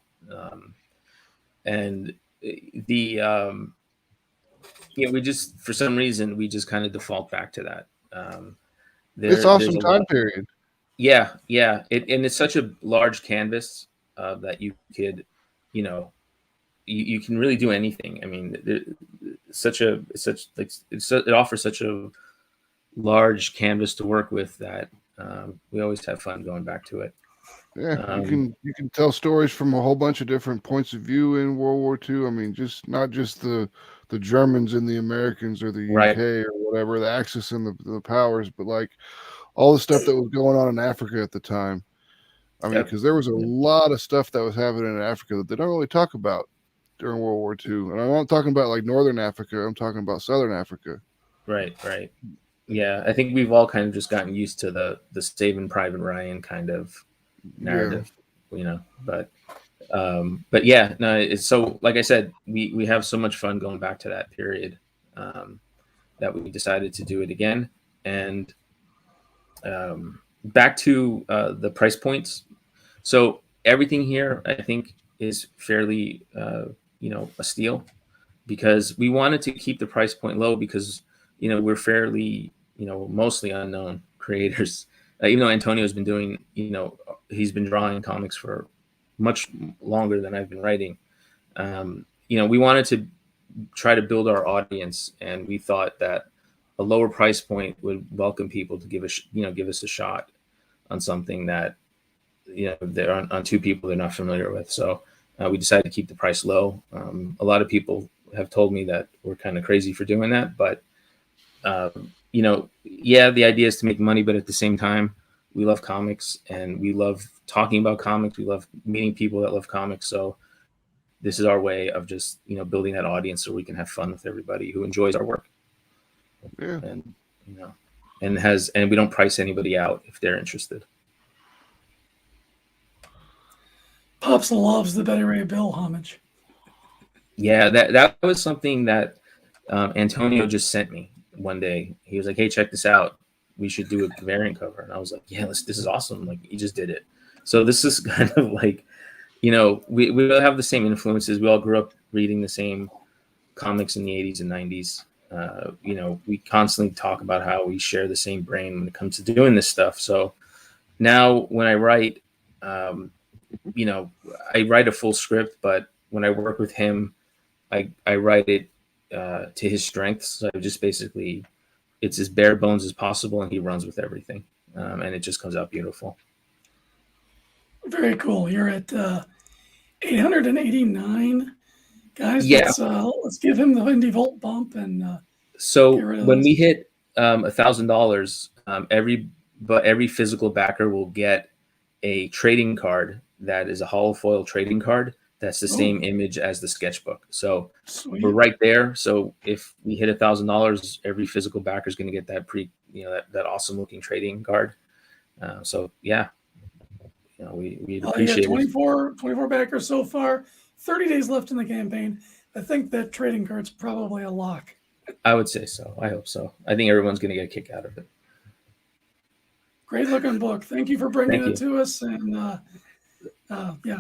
And we just, for some reason, we just kind of default back to that. It's awesome time period. Yeah. And it's such a large canvas that you could, you can really do anything. I mean, it offers such a large canvas to work with that we always have fun going back to it. Yeah, you can tell stories from a whole bunch of different points of view in World War II. I mean, not just the Germans and the Americans or the UK or whatever, the Axis and the powers, but like all the stuff that was going on in Africa at the time. I mean, because there was a lot of stuff that was happening in Africa that they don't really talk about during World War II. And I'm not talking about like Northern Africa. I'm talking about Southern Africa. Right. Yeah, I think we've all kind of just gotten used to the Saving Private Ryan kind of narrative, but yeah, no, it's so, like I said, we have so much fun going back to that period that we decided to do it again. And back to the price points. So everything here, I think, is fairly a steal, because we wanted to keep the price point low because we're fairly mostly unknown creators. Even though Antonio's been doing, he's been drawing comics for much longer than I've been writing. We wanted to try to build our audience, and we thought that a lower price point would welcome people to give us a shot on something that, they're on two people they're not familiar with. So we decided to keep the price low. A lot of people have told me that we're kind of crazy for doing that, but the idea is to make money, but at the same time, we love comics and we love talking about comics. We love meeting people that love comics. So this is our way of just, building that audience so we can have fun with everybody who enjoys our work. Yeah. you know, and we don't price anybody out if they're interested. Pops loves the Betty Ray Bill homage. Yeah, that was something that Antonio just sent me one day. He was like, "Hey, check this out. We should do a variant cover." And I was like, "Yeah, this is awesome." Like, he just did it. So this is kind of like, you know, we all have the same influences. We all grew up reading the same comics in the 80s and 90s. You know, we constantly talk about how we share the same brain when it comes to doing this stuff. So now when I write, you know, I write a full script, but when I work with him, I write it to his strengths. So I just basically, it's as bare bones as possible, and he runs with everything, and it just comes out beautiful. Very cool. You're at 889 guys. Yeah. Let's give him the Indie Volt bump and. So get rid of when this. we hit $1,000, every physical backer will get a trading card that is a hollow foil trading card. That's the same image as the sketchbook. So Sweet. we're right there. So if we hit $1,000, every physical backer is going to get that that awesome looking trading card. So yeah, you know, we appreciate 24 backers so far. 30 days left in the campaign. I think that trading card's probably a lock. I would say so. I hope so. I think everyone's going to get a kick out of it. Great looking book. Thank you for bringing it to us. And yeah,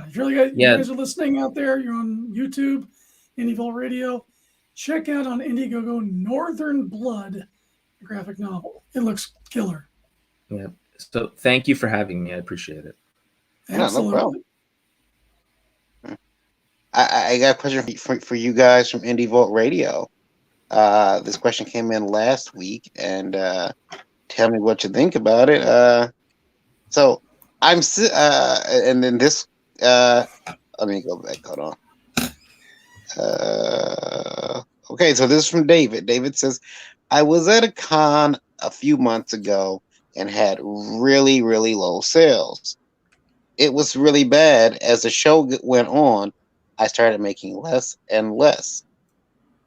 if you guys are listening out there, you're on YouTube, Indie Volt Radio. Check out on Indiegogo Northern Blood, a graphic novel. It looks killer. Yeah. So thank you for having me. I appreciate it. Absolutely. No problem. I got a question for you guys from Indie Volt Radio. This question came in last week, and tell me what you think about it. So I'm and then this. Let me go back. Hold on. Okay, so this is from David. David says, "I was at a con a few months ago and had really, really low sales. It was really bad. As the show went on, I started making less and less.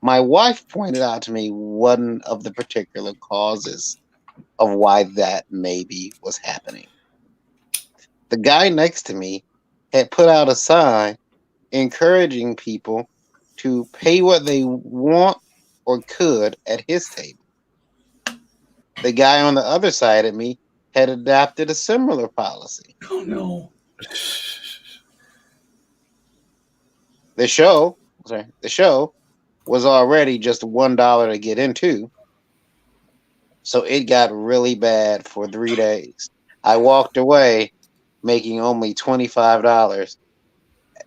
My wife pointed out to me one of the particular causes of why that maybe was happening. The guy next to me had put out a sign encouraging people to pay what they want or could at his table. The guy on the other side of me had adopted a similar policy. Oh, no. The show was already just $1 to get into, so it got really bad for 3 days. I walked away making only $25,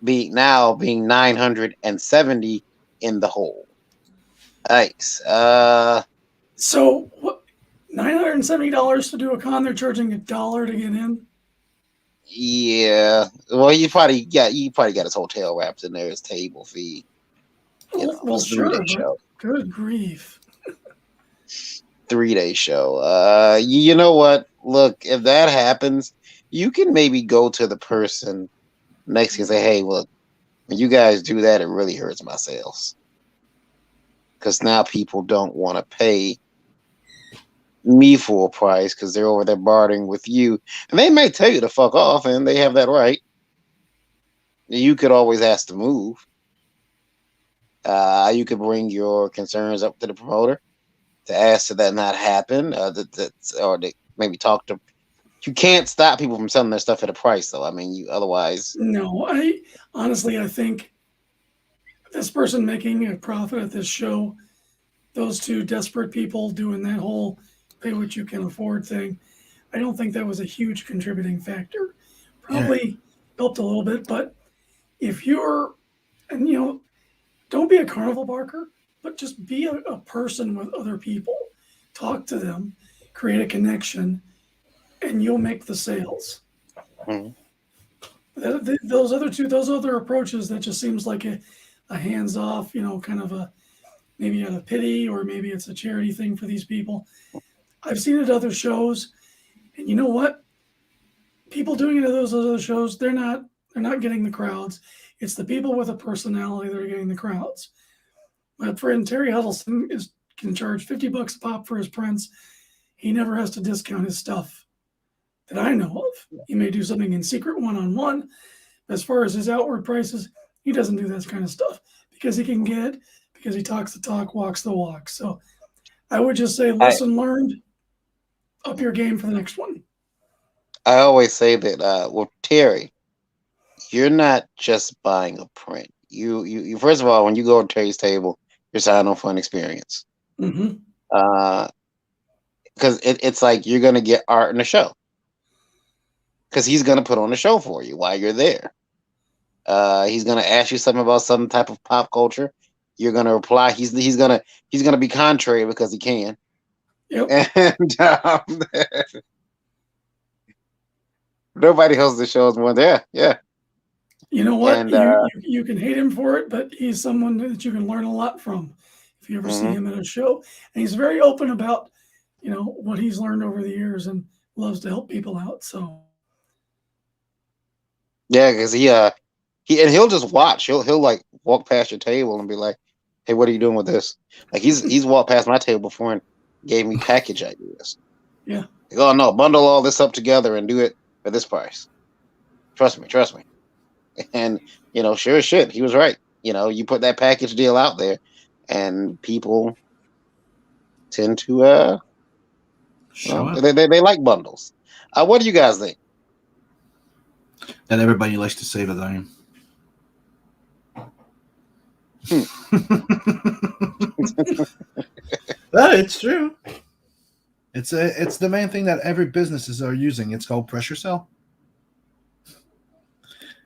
being $970 in the hole. Thanks. So what? $970 to do a con? They're charging $1 to get in. Yeah. Well, you probably got his hotel wrapped in there, his table fee. Well, sure. Good grief. 3-day show. You know what? Look, if that happens, you can maybe go to the person next to you and say, "Hey, look, when you guys do that, it really hurts my sales." Because now people don't want to pay me full price because they're over there bartering with you. And they may tell you to fuck off, and they have that right. You could always ask to move. You could bring your concerns up to the promoter to ask that not happen, or they maybe talk to. You can't stop people from selling their stuff at a price, though. I mean, otherwise. No, I think this person making a profit at this show, those two desperate people doing that whole pay what you can afford thing, I don't think that was a huge contributing factor. Probably helped a little bit, but if you're, and don't be a carnival barker, but just be a person with other people. Talk to them, create a connection, and you'll make the sales. Mm-hmm. Those other approaches, that just seems like a hands-off, kind of maybe out of pity, or maybe it's a charity thing for these people. I've seen it at other shows, and you know what? People doing it at those other shows, they're not getting the crowds. It's the people with a personality that are getting the crowds. My friend Terry Huddleston can charge $50 a pop for his prints, he never has to discount his stuff that I know of. He may do something in secret one-on-one. As far as his outward prices, he doesn't do this kind of stuff because he talks the talk, walks the walk. So I would just say, lesson learned, up your game for the next one. I always say that with Terry, you're not just buying a print. You first of all, when you go to Terry's table, you're signing on for an experience. Mm-hmm. Because it's like you're gonna get art in the show. Because he's gonna put on a show for you while you're there. He's gonna ask you something about some type of pop culture. You're gonna reply. He's gonna be contrary because he can. Yep. And nobody hosts the shows more there. Yeah. You know what? And, you can hate him for it, but he's someone that you can learn a lot from if you ever see him at a show. And he's very open about, what he's learned over the years and loves to help people out. So yeah, because he'll just watch. He'll like walk past your table and be like, "Hey, what are you doing with this?" Like he's walked past my table before and gave me package ideas. Yeah. Like, oh no, bundle all this up together and do it for this price. Trust me. And sure as shit, he was right. You put that package deal out there, and people tend to they like bundles. What do you guys think? That everybody likes to save a dime. Well, it's true. It's the main thing that every businesses are using. It's called pressure sell.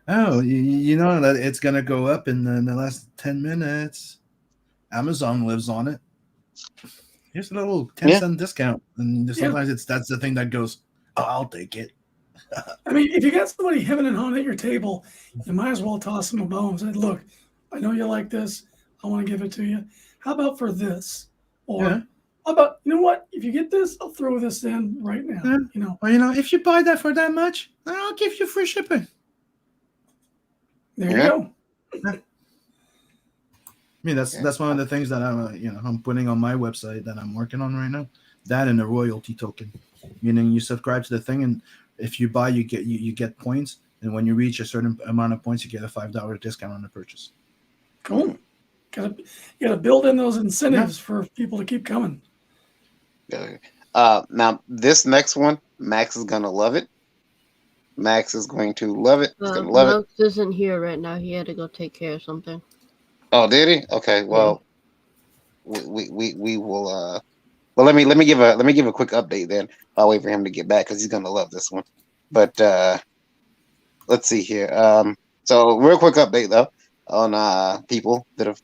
Oh, you know that it's gonna go up in the last 10 minutes. Amazon lives on it. Here's a little 10-cent discount, and sometimes that's the thing that goes, "Oh, I'll take it." I mean, if you got somebody hemming and hawing at your table, you might as well toss them a bone and say, "Look, I know you like this. I want to give it to you. How about for this? Or how about, you know what? If you get this, I'll throw this in right now." Well, if you buy that for that much, I'll give you free shipping. There you go. I mean, that's one of the things that I'm putting on my website that I'm working on right now. That and a royalty token, meaning you subscribe to the thing, and if you buy, you get points, and when you reach a certain amount of points, you get a $5 discount on the purchase. Cool. You gotta build in those incentives for people to keep coming. Now this next one, Max is gonna love it. Max is going to love it. He's gonna love it. Max isn't here right now. He had to go take care of something. Oh, did he? Okay. Well, we will. Well, let me give a quick update then. I'll wait for him to get back because he's gonna love this one. But let's see here. So real quick update though on people that have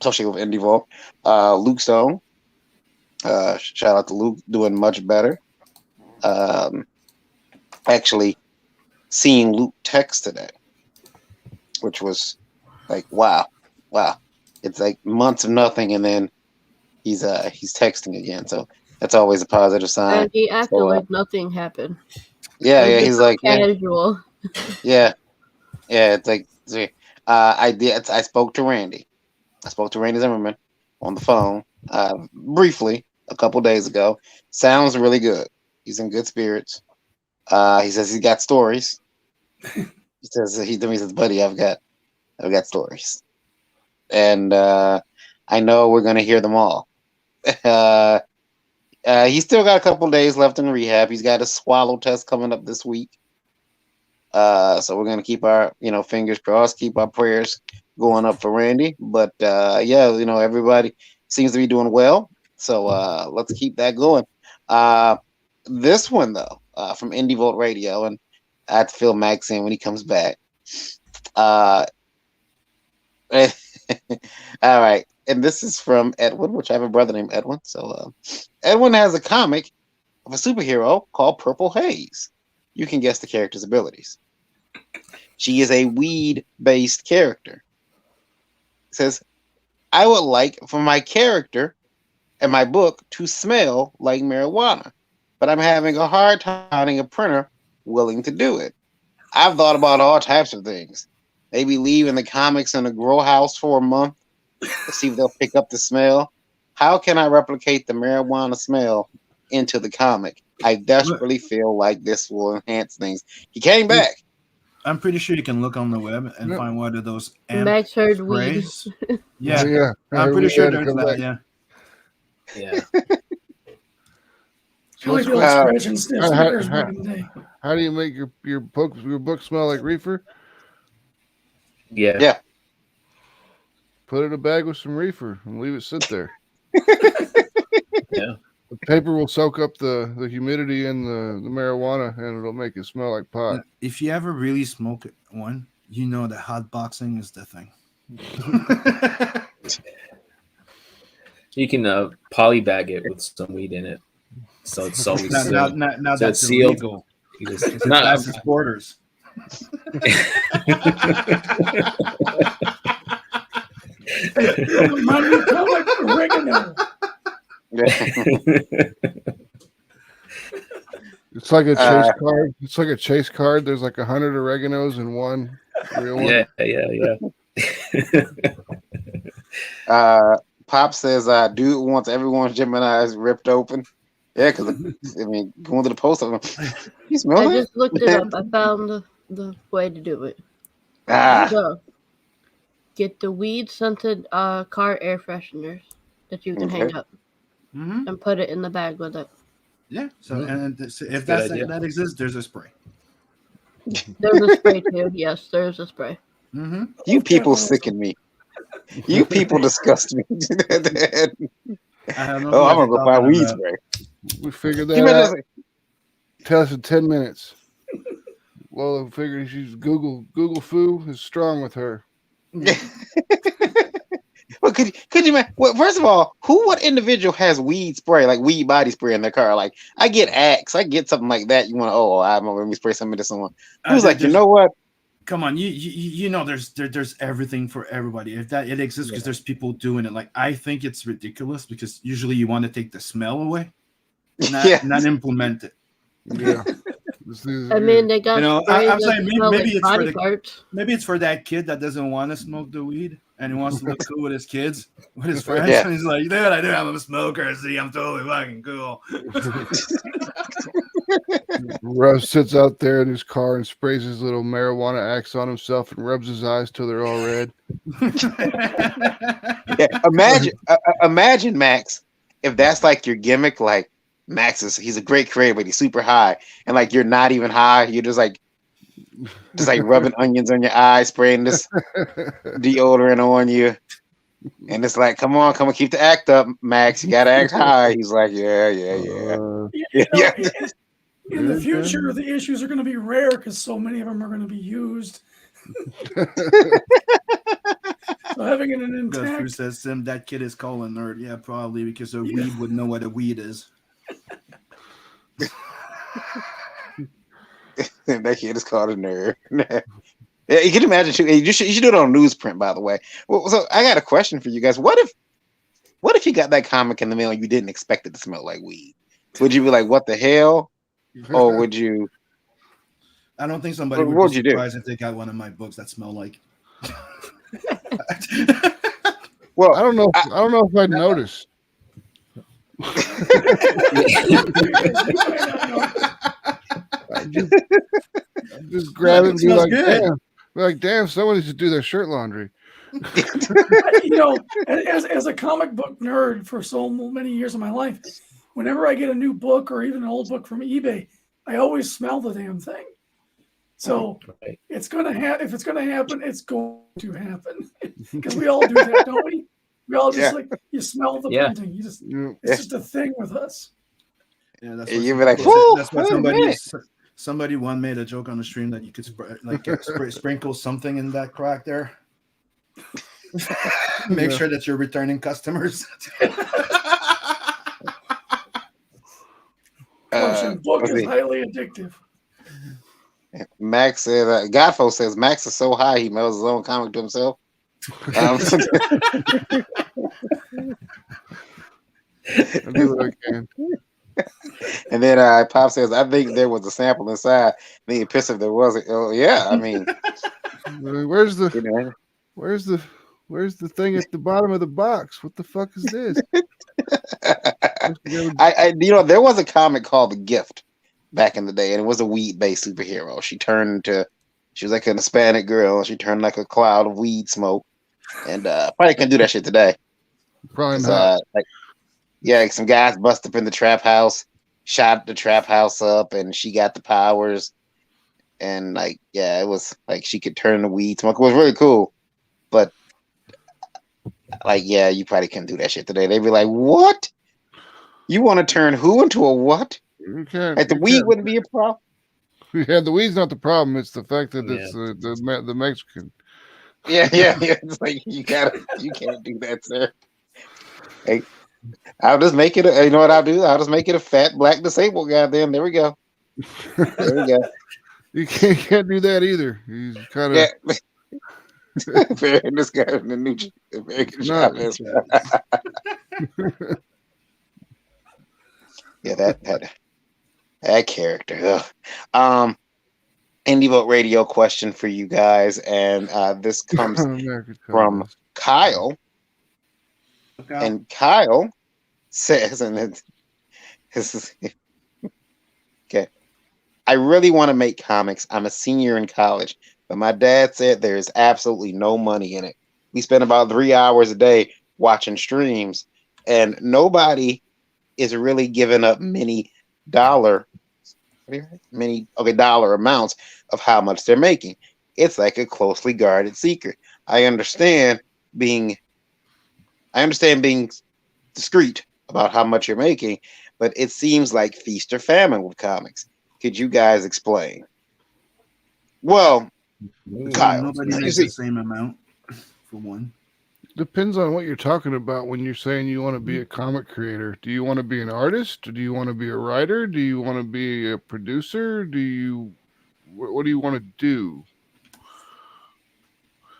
associated with Indie Volt. Luke Stone. Shout out to Luke, doing much better. Actually, seeing Luke text today, which was like wow. It's like months of nothing, and then he's texting again. So that's always a positive sign. And he acted like nothing happened. Yeah, he's like casual. Yeah. It's like I spoke to Randy. I spoke to Randy Zimmerman on the phone briefly a couple days ago. Sounds really good. He's in good spirits. He says he got stories. He says, buddy, I've got stories, and I know we're gonna hear them all. He's still got a couple days left in rehab. He's got a swallow test coming up this week. So we're gonna keep our fingers crossed, keep our prayers going up for Randy. But everybody seems to be doing well. So let's keep that going. This one though, from Indie Volt Radio, and I have to fill Max in when he comes back. All right. And this is from Edwin, which I have a brother named Edwin. So Edwin has a comic of a superhero called Purple Haze. You can guess the character's abilities. She is a weed-based character. It says, I would like for my character and my book to smell like marijuana, but I'm having a hard time finding a printer willing to do it. I've thought about all types of things. Maybe leaving the comics in a grow house for a month to see if they'll pick up the smell. How can I replicate the marijuana smell into the comic. I desperately feel like this will enhance things. He came back. I'm pretty sure you can look on the web and Yep. find one of those amp Max heard weed. sprays. Yeah, yeah. I'm pretty sure there's that. Yeah. Yeah. I like the old scratch and sniff sneakers back in the day. How do you make your book smell like reefer? Yeah. Yeah. Put it in a bag with some reefer and leave it sit there. Yeah. The paper will soak up the humidity in the marijuana, and it'll make it smell like pot. If you ever really smoke one, you know that hot boxing is the thing. You can polybag it with some weed in it, so it's always sealed. Now So that's it's sealed. illegal. It's not. That's its borders. My new comic, oregano. It's like a chase card. It's like a chase card. There's like 100 oreganos and one real one. Yeah. Pop says, dude wants everyone's Gemini's ripped open. Yeah, because I mean, going to the post office, you smell I it? just looked it up. I found the way to do it. Ah, So, get the weed scented car air fresheners that you can hang up and put it in the bag with it. Yeah. So and if Good that idea. exists, there's a spray. There's a spray too. Yes, there's a spray. you people sicken me. You people disgust me. I'm I'm gonna go buy weed spray. We figured You that imagine out. Tell us in 10 minutes. Well, I figured she's Google foo is strong with her. Well, could you imagine? Well, first of all, what individual has weed spray, like weed body spray in their car? Like, I get Axe, I get something like that. You want to? I'm gonna let me spray some of this on. Who's like, you know what? Come on, you know, there's everything for everybody. If that it exists because there's people doing it. Like, I think it's ridiculous because usually you want to take the smell away, not implement it. Yeah. I mean, they got. You know, sprays I'm that saying smell maybe like it's for body parts. maybe it's for that kid that doesn't want to smoke the weed and he wants to look cool with his kids, with his friends. Yeah. And he's like, dude, I'm a smoker. See, I'm totally fucking cool. Russ sits out there in his car and sprays his little marijuana axe on himself and rubs his eyes till they're all red. Yeah, imagine Max, if that's like your gimmick. Like, he's a great creator, but he's super high, and like you're not even high. You're just like rubbing onions on your eyes, spraying this deodorant on you, and it's like, come on, keep the act up, Max. You gotta act high. He's like, yeah. In the future, the issues are going to be rare because so many of them are going to be used. So having it an Goes through intact. says, Sim, that kid is called a nerd. Yeah, probably because a weed would know what a weed is. That kid is called a nerd. Yeah, you can imagine too. You should do it on newsprint, by the way. Well, so I got a question for you guys. What if you got that comic in the mail and you didn't expect it to smell like weed? Would you be like, what the hell? Or would you? I don't think somebody What would would be you do? surprised if they got one of my books that smell like. Well, I don't know if I'd notice. I'd just grab it and be smells like, good. damn, someone needs to do their shirt laundry. You know, as a comic book nerd for so many years of my life, whenever I get a new book or even an old book from eBay, I always smell the damn thing. So it's gonna happen. If it's gonna happen, it's going to happen because we all do that, don't we? We all just you smell the printing. You just it's just a thing with us. Yeah, that's you'd be like, whoa, that's why somebody one made a joke on the stream that you could sprinkle something in that crack there. Make sure that you're returning customers. Book is highly addictive. Max said, Godfo says Max is so high he mails his own comic to himself. I do what I can. And then Pop says, I think there was a sample inside. Then he pissed if there wasn't. Oh yeah, I mean, where's the thing at the bottom of the box? What the fuck is this? there was a comic called The Gift back in the day, and it was a weed-based superhero. She was like an Hispanic girl, and she turned like a cloud of weed smoke, and probably can't do that shit today. Probably not. Like some guys bust up in the trap house, shot the trap house up, and she got the powers, and it was like she could turn the weed smoke. It was really cool, but you probably can't do that shit today. They'd be like, "What? You want to turn who into a what?" You can't. Like the weed wouldn't be a problem. Yeah, the weed's not the problem. It's the fact that it's the Mexican. Yeah. It's like you can't do that, sir. Hey, I'll just make it. You know what I'll do? I'll just make it a fat black disabled guy. Then there we go. You can't do that either. He's kind of. This guy in the new American shop. Yeah, that character. Indie Volt Radio question for you guys, and this comes from Kyle. Okay. And Kyle says, and it's okay. I really want to make comics. I'm a senior in college, but my dad said there is absolutely no money in it. We spend about 3 hours a day watching streams, and nobody is really giving up dollar amounts of how much they're making. It's like a closely guarded secret. I understand being discreet about how much you're making, but it seems like feast or famine with comics. Could you guys explain? Well, Kyle, nobody makes the same amount for one. Depends on what you're talking about when you're saying you want to be a comic creator. Do you want to be an artist? Do you want to be a writer? Do you want to be a producer? What do you want to do?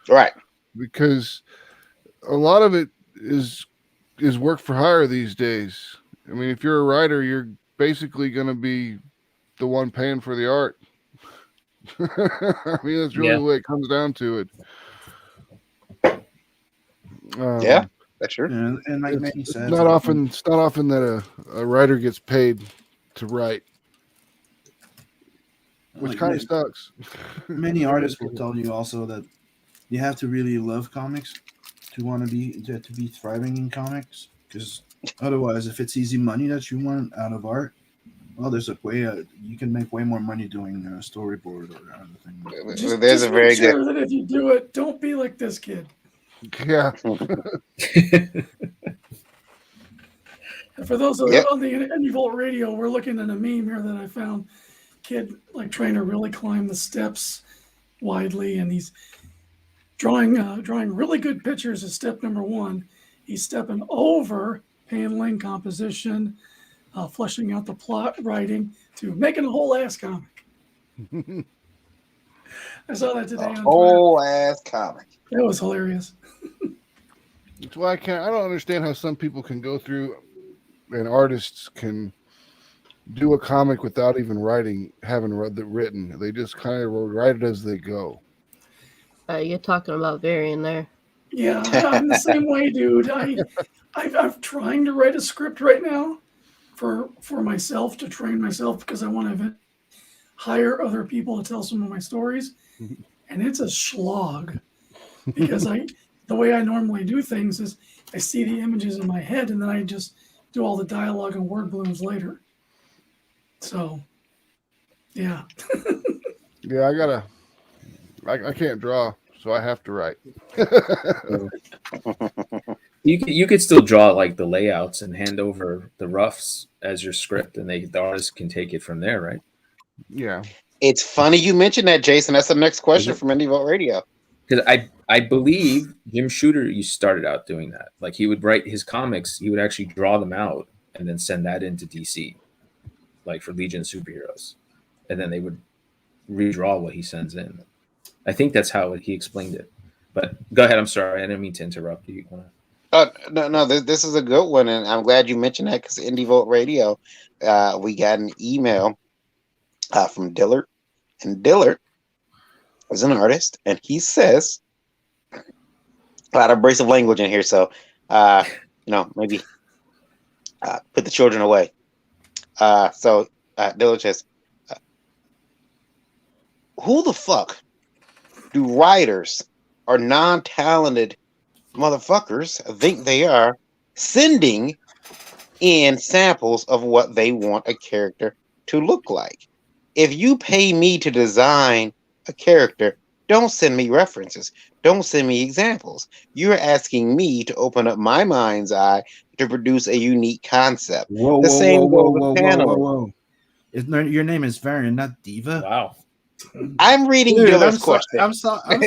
Right. Because a lot of it is work for hire these days. I mean, if you're a writer, you're basically going to be the one paying for the art. I mean, that's really the way it comes down to it. That's true. And like Manny said, it's not often that a writer gets paid to write, which kind of sucks. Many artists will tell you also that you have to really love comics to want to be thriving in comics, because otherwise, if it's easy money that you want out of art, well, there's a way you can make way more money doing a storyboard or other things. There's a very good. That if you do it, don't be like this kid. Yeah. For those on the Indie Volt Radio, we're looking at a meme here that I found. Kid trying to really climb the steps widely, and he's drawing really good pictures as step number one. He's stepping over paneling, composition, fleshing out the plot, writing, to making a whole ass comic. I saw that today. A whole ass comic. That was hilarious. That's why I don't understand how some people can go through, and artists can do a comic without even having read it written. They just kind of write it as they go. You're talking about Varian there. Yeah, I'm the same way, dude. I'm trying to write a script right now for myself, to train myself, because I want to hire other people to tell some of my stories, and it's a slog, because the way I normally do things is I see the images in my head, and then I just do all the dialogue and word balloons later. So, yeah. Yeah, I can't draw, so I have to write. You could still draw the layouts and hand over the roughs as your script, and the artist can take it from there, right? Yeah. It's funny you mentioned that, Jason. That's the next question from Indie Volt Radio. Because I believe Jim Shooter, you started out doing that. He would write his comics, he would actually draw them out and then send that into DC, for Legion of Superheroes, and then they would redraw what he sends in. I think that's how he explained it. But go ahead. I'm sorry. I didn't mean to interrupt you. No. This is a good one, and I'm glad you mentioned that, because Indie Volt Radio, we got an email from Dillard, and Dillard is an artist, and he says a lot of abrasive language in here, so maybe put the children away. So Dillard says, who the fuck do writers or non-talented motherfuckers think they are sending in samples of what they want a character to look like? If you pay me to design a character, don't send me references. Don't send me examples. You're asking me to open up my mind's eye to produce a unique concept. Whoa, The whoa, same whoa, goes whoa, with whoa, whoa, paneling. whoa, whoa. Your name is Varian, not Diva. Wow. I'm reading Dude, Dillard's question. I'm sorry,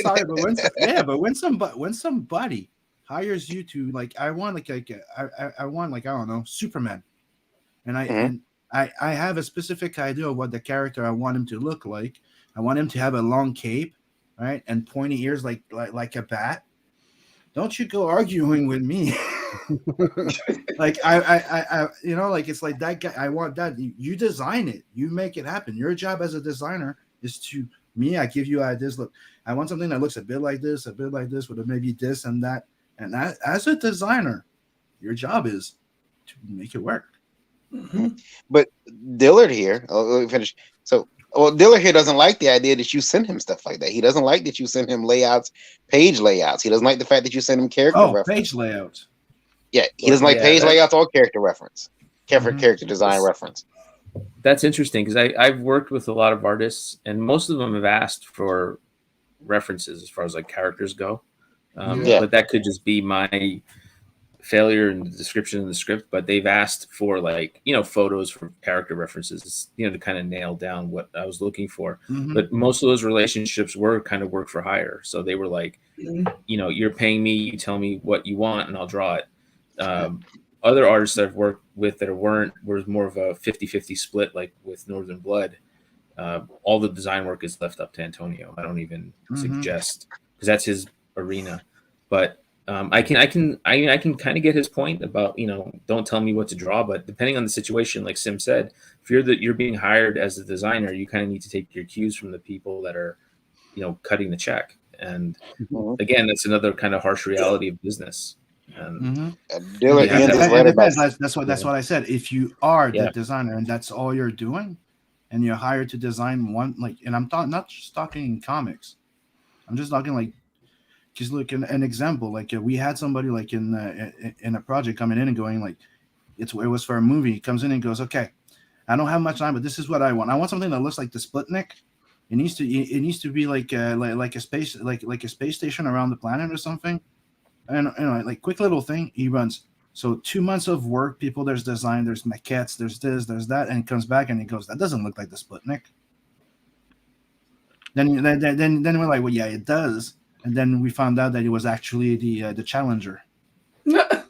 but when somebody hires you to I want I want I don't know, Superman, and I have a specific idea of what the character I want him to look like. I want him to have a long cape, right, and pointy ears like a bat. Don't you go arguing with me. I it's like that guy. I want that. You design it. You make it happen. Your job as a designer is to me. I give you ideas. Look, I want something that looks a bit like this, with maybe this and that. And that, as a designer, your job is to make it work. Mm-hmm. But Dillard here, let me finish. So, Dillard here doesn't like the idea that you send him stuff like that. He doesn't like that you send him layouts, page layouts. He doesn't like the fact that you send him character reference. Page layouts. Yeah, he doesn't like page layouts or character reference. Character design reference. That's interesting because I've worked with a lot of artists, and most of them have asked for references as far as characters go. But that could just be my failure in the description of the script. But they've asked for photos for character references, to kind of nail down what I was looking for. Mm-hmm. But most of those relationships were kind of work for hire. So they were like, you're paying me, you tell me what you want, and I'll draw it. Other artists that I've worked with that were more of a 50-50 split, like with Northern Blood. All the design work is left up to Antonio. I don't even suggest, because that's his arena. But I can kind of get his point about don't tell me what to draw. But depending on the situation, like Sim said, if you're being hired as a designer, you kind of need to take your cues from the people that are cutting the check. And again, that's another kind of harsh reality of business. That's what I said. If you are the designer and that's all you're doing, and you're hired to design one, and I'm not just talking in comics, I'm just talking just look an example. We had somebody in a project coming in and going it was for a movie. He comes in and goes, okay, I don't have much time, but this is what I want. I want something that looks like the Sputnik. It needs to be like a space like a space station around the planet or something. And quick little thing, he runs. So 2 months of work, people, there's design, there's maquettes, there's this, there's that, and he comes back and he goes, that doesn't look like the Sputnik. Then we're like, well, yeah, it does. And then we found out that it was actually the Challenger. I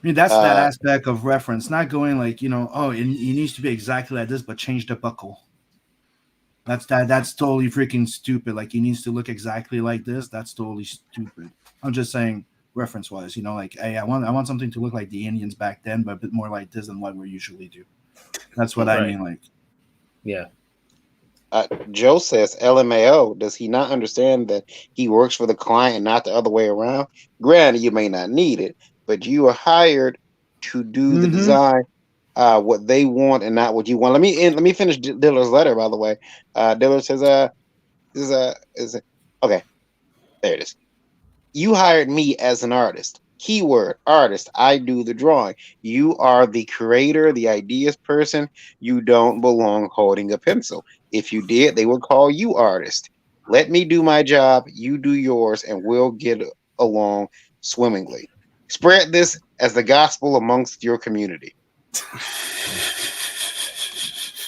mean, that's that aspect of reference, not going it needs to be exactly like this, but change the buckle. That's totally freaking stupid. He needs to look exactly like this. That's totally stupid. I'm just saying, reference-wise, hey, I want something to look like the Indians back then, but a bit more like this than what we usually do. That's what I mean. Yeah. Joe says, LMAO, does he not understand that he works for the client and not the other way around? Granted, you may not need it, but you are hired to do the design, what they want and not what you want. Let me finish Dillard's letter, by the way. Dillard says, okay, there it is. You hired me as an artist. Keyword, artist. I do the drawing. You are the creator, the ideas person. You don't belong holding a pencil. If you did, they would call you artist. Let me do my job. You do yours, and we'll get along swimmingly. Spread this as the gospel amongst your community.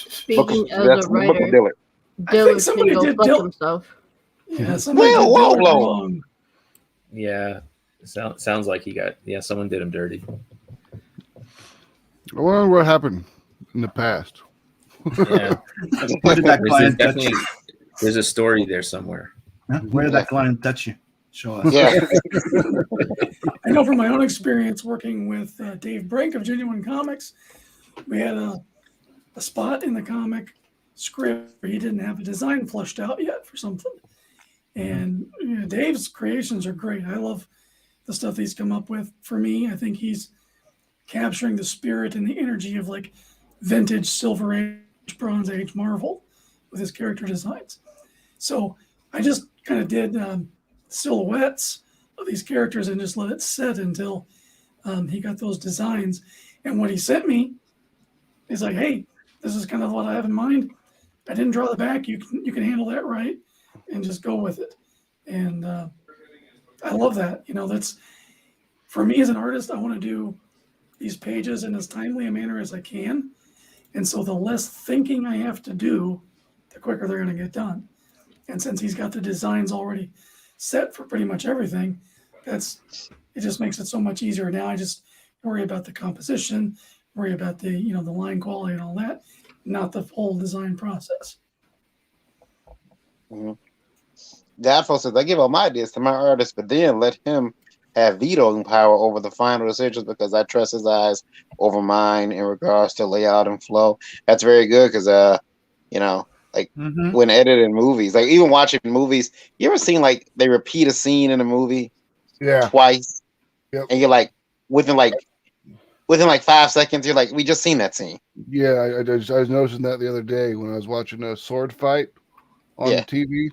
Speaking as a writer, Dillard can go fuck himself. Yeah, somebody did Dillard wrong. Yeah, sounds like someone did him dirty. I wonder what happened in the past. Yeah. There's a story there somewhere. Huh? Where did that client touch you? Show us. Yeah. I know from my own experience working with Dave Brink of Genuine Comics, we had a spot in the comic script where he didn't have a design fleshed out yet for something. And Dave's creations are great. I love the stuff he's come up with. For me, I think he's capturing the spirit and the energy of like vintage Silver Age, Bronze Age Marvel with his character designs. So I just kind of did silhouettes of these characters and just let it set until he got those designs. And what he sent me is like, hey, this is kind of what I have in mind. I didn't draw the back. You can handle that right, and just go with it. And I love that. That's for me as an artist. I want to do these pages in as timely a manner as I can, and so the less thinking I have to do, the quicker they're going to get done. And since he's got the designs already set for pretty much everything, it just makes it so much easier. Now I just worry about the composition, worry about the the line quality and all that, not the whole design process. Mm-hmm. Daffo says, I give all my ideas to my artist, but then let him have vetoing power over the final decisions because I trust his eyes over mine in regards to layout and flow. That's very good because, when editing movies, like even watching movies, you ever seen like they repeat a scene in a movie twice? Yep. And you're like, within 5 seconds, you're like, we just seen that scene. Yeah, I was noticing that the other day when I was watching a sword fight on TV.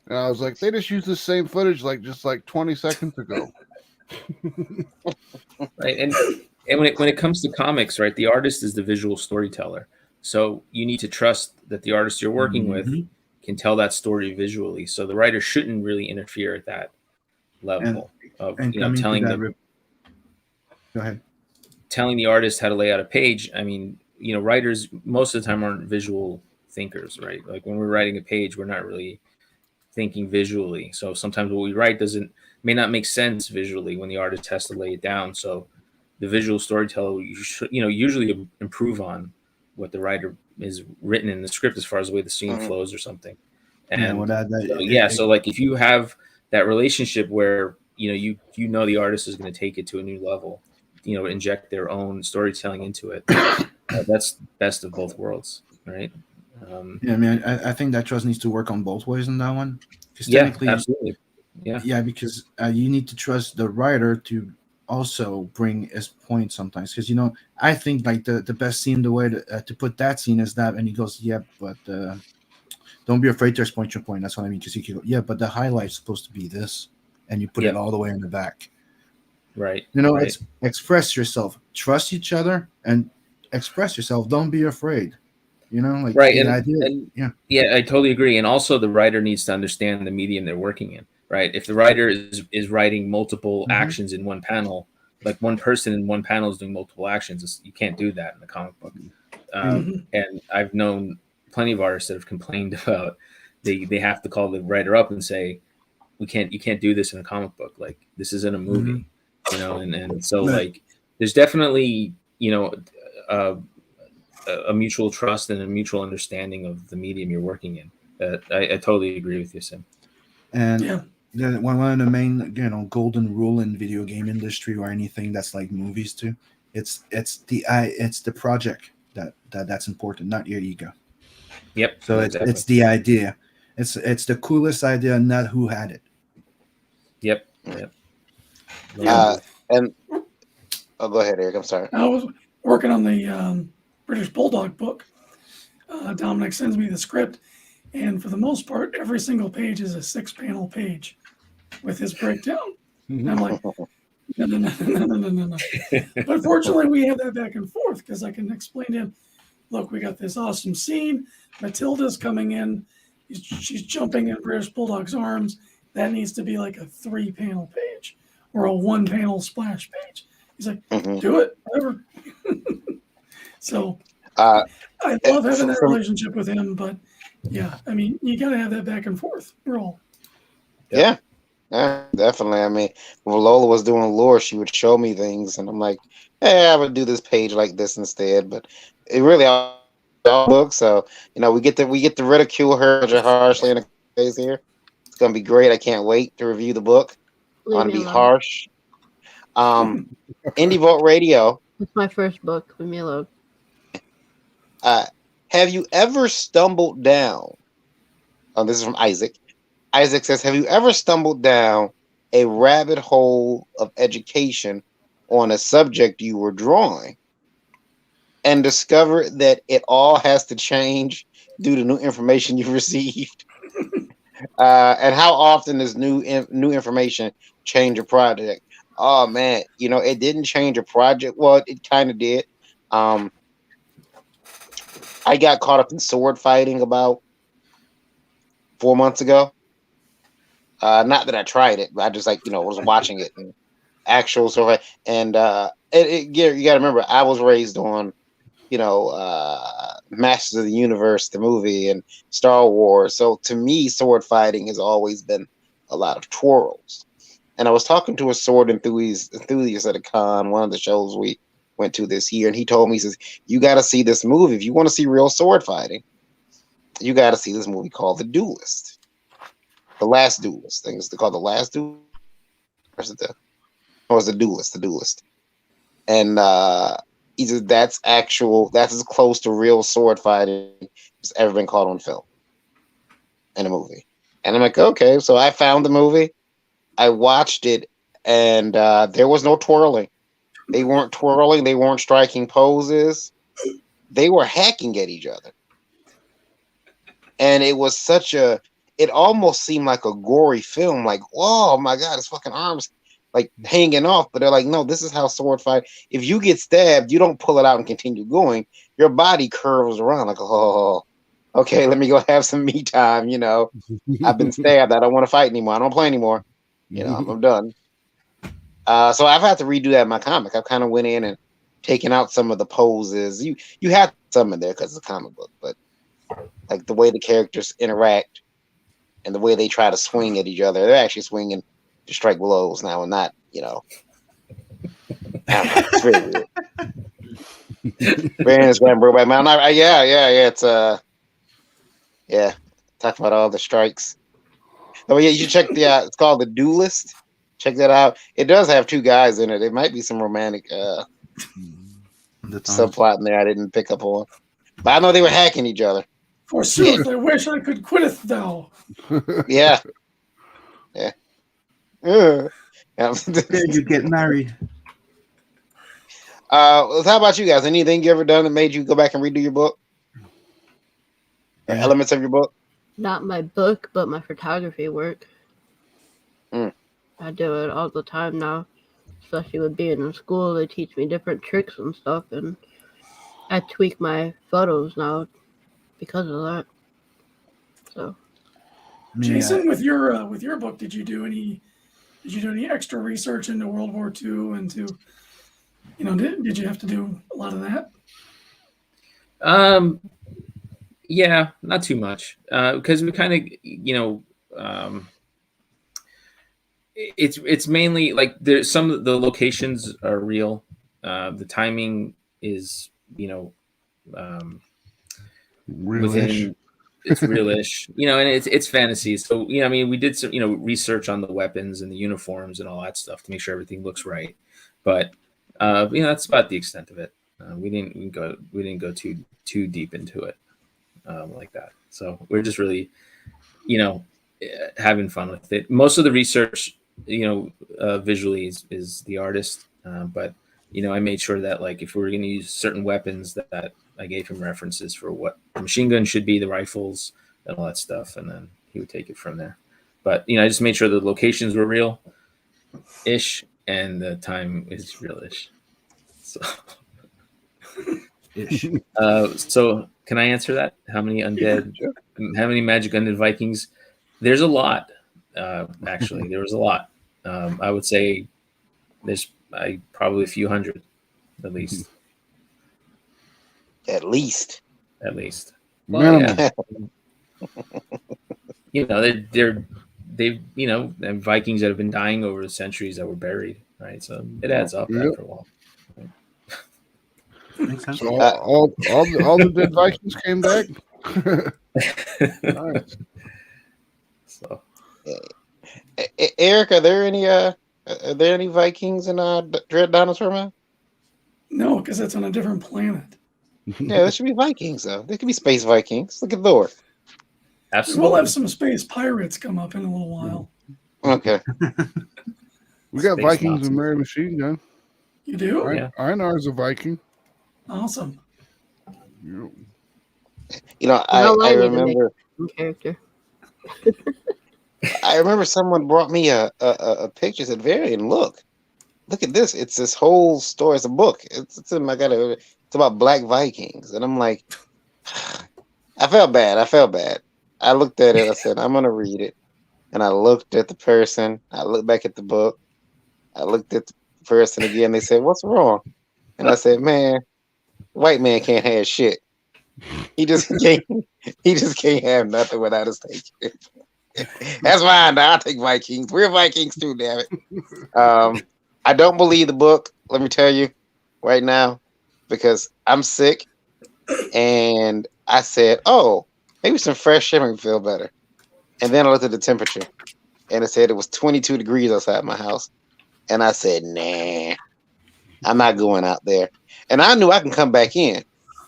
And I was like, they just used the same footage just 20 seconds ago. Right. And when it comes to comics, right, the artist is the visual storyteller. So you need to trust that the artist you're working with can tell that story visually. So the writer shouldn't really interfere at that level of telling them. Go ahead. Telling the artist how to lay out a page. I mean, writers most of the time aren't visual thinkers, right? Like when we're writing a page, we're not really thinking visually. So sometimes what we write may not make sense visually when the artist has to lay it down. So the visual storyteller, usually improve on what the writer is written in the script as far as the way the scene flows or something. And so like if you have that relationship where the artist is going to take it to a new level, inject their own storytelling into it, that's best of both worlds, right? I think that trust needs to work on both ways on that one. Yeah, absolutely. Because you need to trust the writer to also bring his point sometimes. Because I think like the best scene, the way to put that scene is that, and he goes, but don't be afraid to exploit your point. That's what I mean. Because he could go, but the highlight's supposed to be this, and you put it all the way in the back. Right. It's express yourself, trust each other, and express yourself. Don't be afraid. Right. I totally agree. And also the writer needs to understand the medium they're working in, right? If the writer is writing multiple actions in one panel, like one person in one panel is doing multiple actions, you can't do that in a comic book. And I've known plenty of artists that have complained about they have to call the writer up and say, you can't do this in a comic book. Like this isn't a movie, and so like there's definitely, a mutual trust and a mutual understanding of the medium you're working in. I totally agree with you, Sim. And one of the main, golden rule in video game industry or anything that's like movies too, it's the project that's important, not your ego. Yep. So it's the idea. It's the coolest idea, not who had it. Yep. And go ahead, Eric. I'm sorry. I was working on the British Bulldog book. Dominic sends me the script, and for the most part, every single page is a 6-panel page with his breakdown. And I'm like, no. But fortunately, we have that back and forth because I can explain to him, look, we got this awesome scene. Matilda's coming in. She's jumping in British Bulldog's arms. That needs to be like a 3-panel page or a 1-panel splash page. He's like, do it, whatever. So I love having that relationship with him, but I mean, you got to have that back and forth. We're all. Yeah, definitely. I mean, when Lola was doing lore, she would show me things, and I'm like, I would do this page like this instead. But it really all books, so we get to ridicule her harshly in the face here. It's gonna be great. I can't wait to review the book. I want to be harsh. Indie Volt Radio. It's my first book. Leave me alone. Have you ever stumbled down? This is from Isaac. Isaac says, have you ever stumbled down a rabbit hole of education on a subject you were drawing and discover that it all has to change due to new information you've received. And how often does new information change a project? Oh man, it didn't change a project. Well, it kind of did. I got caught up in sword fighting about 4 months ago. Not that I tried it, but I just was watching it and actual sword fight. And you got to remember, I was raised on Masters of the Universe, the movie, and Star Wars. So to me, sword fighting has always been a lot of twirls. And I was talking to a sword enthusiast at a con, one of the shows we went to this year, and he told me, he says, you got to see this movie. If you want to see real sword fighting, you got to see this movie called The Duelist. The Last Duelist. I think it's called The Last Duelist. Or is it The Duelist. And he says that's as close to real sword fighting as ever been caught on film in a movie. And I'm like, okay. So I found the movie, I watched it, and there was no twirling. They weren't twirling, they weren't striking poses. They were hacking at each other. And it was it almost seemed like a gory film, like, oh my God, his fucking arms hanging off, but they're like, no, this is how sword fight. If you get stabbed, you don't pull it out and continue going. Your body curves around like, oh, okay, let me go have some me time. I've been stabbed. I don't want to fight anymore. I don't play anymore. I'm done. So I've had to redo that in my comic. I've kind of went in and taken out some of the poses. You have some in there because it's a comic book, but like the way the characters interact and the way they try to swing at each other, they're actually swinging to strike blows now and not, it's very weird. Very Instagram, bro. It's talk about all the strikes. Oh yeah, you should check it's called The Duelist. Check that out. It does have two guys in it. It might be some romantic subplot in there I didn't pick up on. But I know they were hacking each other. Forsooth, I wish I could quitteth thou. Yeah. You get married. How about you guys? Anything you ever done that made you go back and redo your book? Or elements of your book? Not my book, but my photography work. I do it all the time now, especially with being in school. They teach me different tricks and stuff, and I tweak my photos now because of that. So, Jason, with your book, did you do any extra research into World War II and did you have to do a lot of that? Yeah, not too much, because we kind of, it's mainly like there's some of the locations are real. The timing is, within, it's realish, and it's fantasy. So, we did some, research on the weapons and the uniforms and all that stuff to make sure everything looks right. But, that's about the extent of it. We didn't go too deep into it like that. So we're just really, having fun with it. Most of the research, visually is the artist. But, I made sure that if we were going to use certain weapons that I gave him references for what the machine gun should be, the rifles and all that stuff. And then he would take it from there. But, I just made sure the locations were real-ish and the time is real-ish. So, so can I answer that? How many undead, how many magic undead Vikings? There's a lot. Actually, there was a lot. I would say there's probably a few hundred, at least. At least. Well, yeah. They've Vikings that have been dying over the centuries that were buried, right? So it adds up after a while. Makes sense. So all the dead Vikings came back. Nice. So, Eric, are there any Vikings in Dread Dinosaur Man? No, because that's on a different planet. Yeah, there should be Vikings though. There could be space Vikings. Look at Thor. absolutely. We'll have some space pirates come up in a little while. Okay. We got Space Vikings Nazis. and Mary Machine Gun. You do? Yeah. Einar's a Viking. Awesome. Yeah. You know, Well, I I need to make remember some character. I remember someone brought me a picture. Said, "Varian, look at this. It's this whole story. It's a book. It's about Black Vikings." And I'm like, I felt bad. I looked at it. I said, I'm gonna read it. And I looked at the person. I looked back at the book. I looked at the person again. They said, "What's wrong?" And I said, "Man, white man can't have shit. He just can't. He just can't have nothing without his take." That's fine. I'll take Vikings. We're Vikings too, damn it. I don't believe the book. Let me tell you right now, because I'm sick, and I said, "Oh, maybe some fresh shipping would feel better." And then I looked at the temperature, and it said it was 22 degrees outside my house, and I said, "Nah, I'm not going out there." And I knew I can come back in.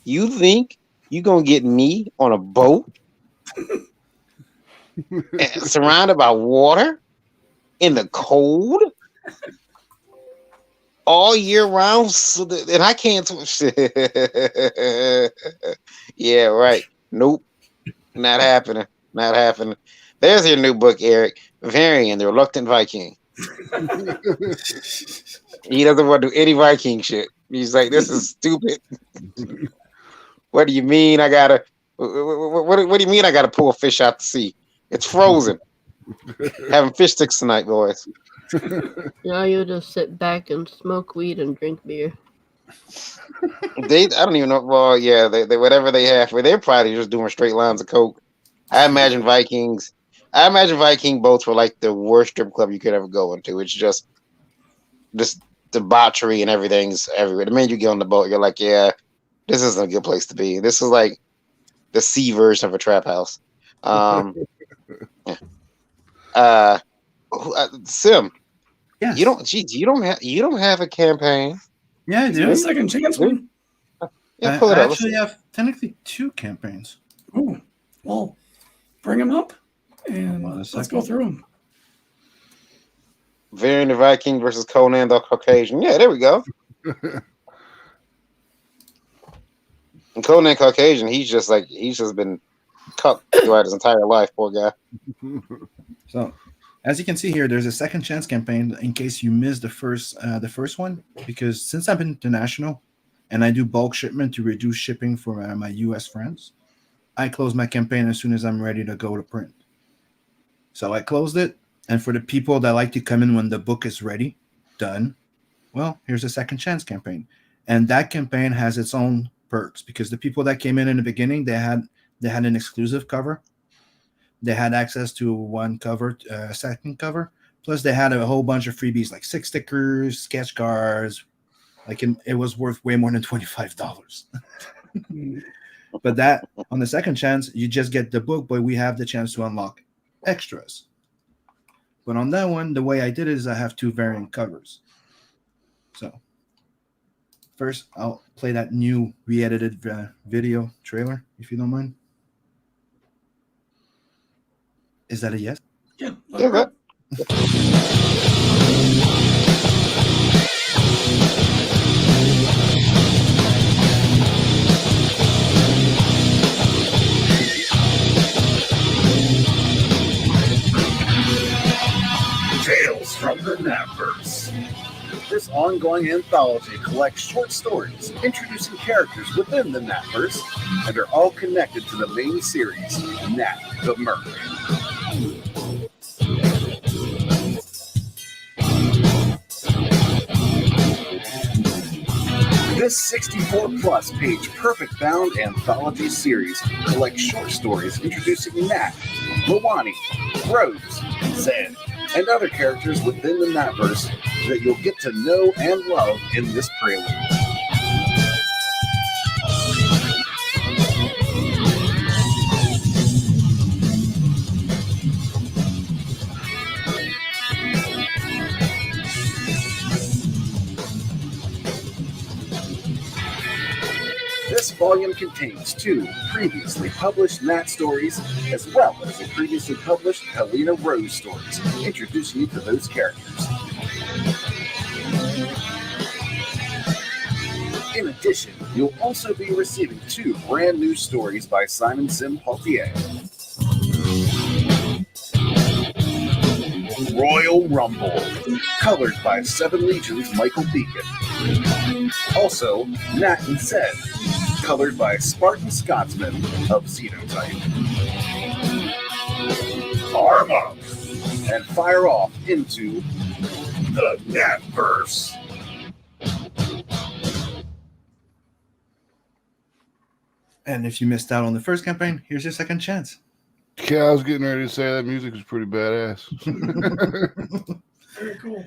You think you gonna get me on a boat? Surrounded by water in the cold all year round, and I can't. Yeah, right. Nope, not happening. Not happening. There's your new book, Eric. Varian, the Reluctant Viking. He doesn't want to do any Viking shit. He's like, this is stupid. What do you mean? I gotta. What do you mean? I gotta pull a fish out to sea? It's frozen. Having fish sticks tonight, boys. Now you just sit back and smoke weed and drink beer. I don't even know. Well, yeah, they whatever they have. They're probably just doing straight lines of coke. I imagine Viking boats were like the worst strip club you could ever go into. It's just this debauchery and everything's everywhere. The minute you get on the boat, you're like, yeah, this isn't a good place to be. This is like the sea version of a trap house. Sim, Yes. you don't have a campaign. Yeah, I Is there do. a second chance one? Yeah, pull it I up. actually have technically 2 campaigns. Ooh. Well, bring them up and Hold on a let's second. go through them. Varian the Viking versus Conan the Caucasian. Yeah, there we go. And Conan Caucasian, he's just been cut throughout his entire life, poor guy. So, as you can see here, there's a second chance campaign in case you missed the first one, because since I'm international and I do bulk shipment to reduce shipping for my U.S. friends, I close my campaign as soon as I'm ready to go to print. So I closed it, and for the people that like to come in when the book is ready, done, well, here's a second chance campaign. And that campaign has its own perks, because the people that came in the beginning, they had an exclusive cover. They had access to one cover, second cover. Plus, they had a whole bunch of freebies like 6 stickers, sketch cards. It was worth way more than $25. But that on the second chance, you just get the book, but we have the chance to unlock extras. But on that one, the way I did it is I have 2 variant covers. So first, I'll play that new re-edited video trailer, if you don't mind. Is that a yes? Yeah. Yeah, Tales from the Napverse. This ongoing anthology collects short stories introducing characters within the Napverse, and are all connected to the main series, Nat the Merc. This 64-plus page perfect-bound anthology series collects short stories introducing Nat, Lawani, Rose, Zed, and other characters within the Napverse that you'll get to know and love in this prelude. This volume contains 2 previously published Nat stories, as well as the previously published Helena Rose stories, introducing you to those characters. In addition, you'll also be receiving 2 brand new stories by Simon Sim Pautier. Royal Rumble, colored by Seven Legions Michael Beacon. Also, Nat and Zed, colored by Spartan Scotsman of Xenotype. Arm up and fire off into the Natverse. And if you missed out on the first campaign, here's your second chance. Yeah, I was getting ready to say that music is pretty badass. Very cool.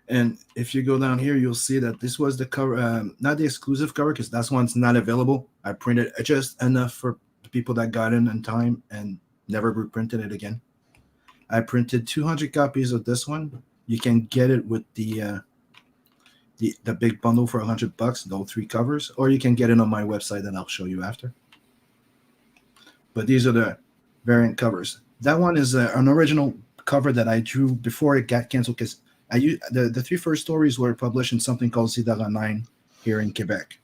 And if you go down here, you'll see that this was the cover, not the exclusive cover, because that one's not available. I printed just enough for the people that got in time and never reprinted it again. I printed 200 copies of this one. You can get it with the big bundle for $100, those 3 covers, or you can get it on my website, and I'll show you after. But these are the variant covers. That one is an original cover that I drew before it got canceled, because the 3 first stories were published in something called Zidara 9 here in Quebec.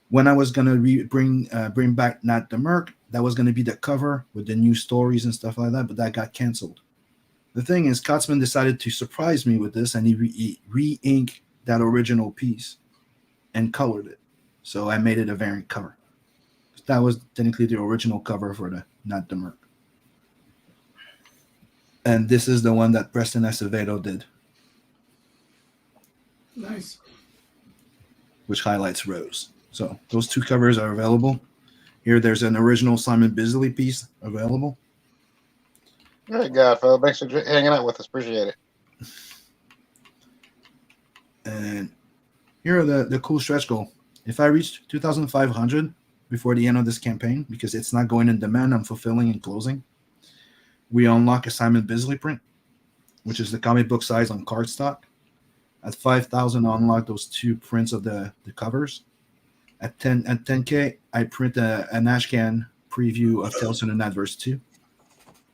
When I was going to bring back Nat the Merc, that was going to be the cover with the new stories and stuff like that, but that got canceled. The thing is, Scotsman decided to surprise me with this, and he re-inked that original piece and colored it. So I made it a variant cover. That was technically the original cover for the Nat the Merc. And this is the one that Preston Acevedo did. Nice. Which highlights Rose. So those 2 covers are available. Here, there's an original Simon Bisley piece available. Good God, fella. Thanks for hanging out with us. Appreciate it. And here are the cool stretch goal. If I reach 2,500 before the end of this campaign, because it's not going in demand, I'm fulfilling and closing, we unlock a Simon Bisley print, which is the comic book size on cardstock. At 5,000, I unlock those 2 prints of the covers. At 10K, I print an Ashcan preview of Tales from the Natverse 2.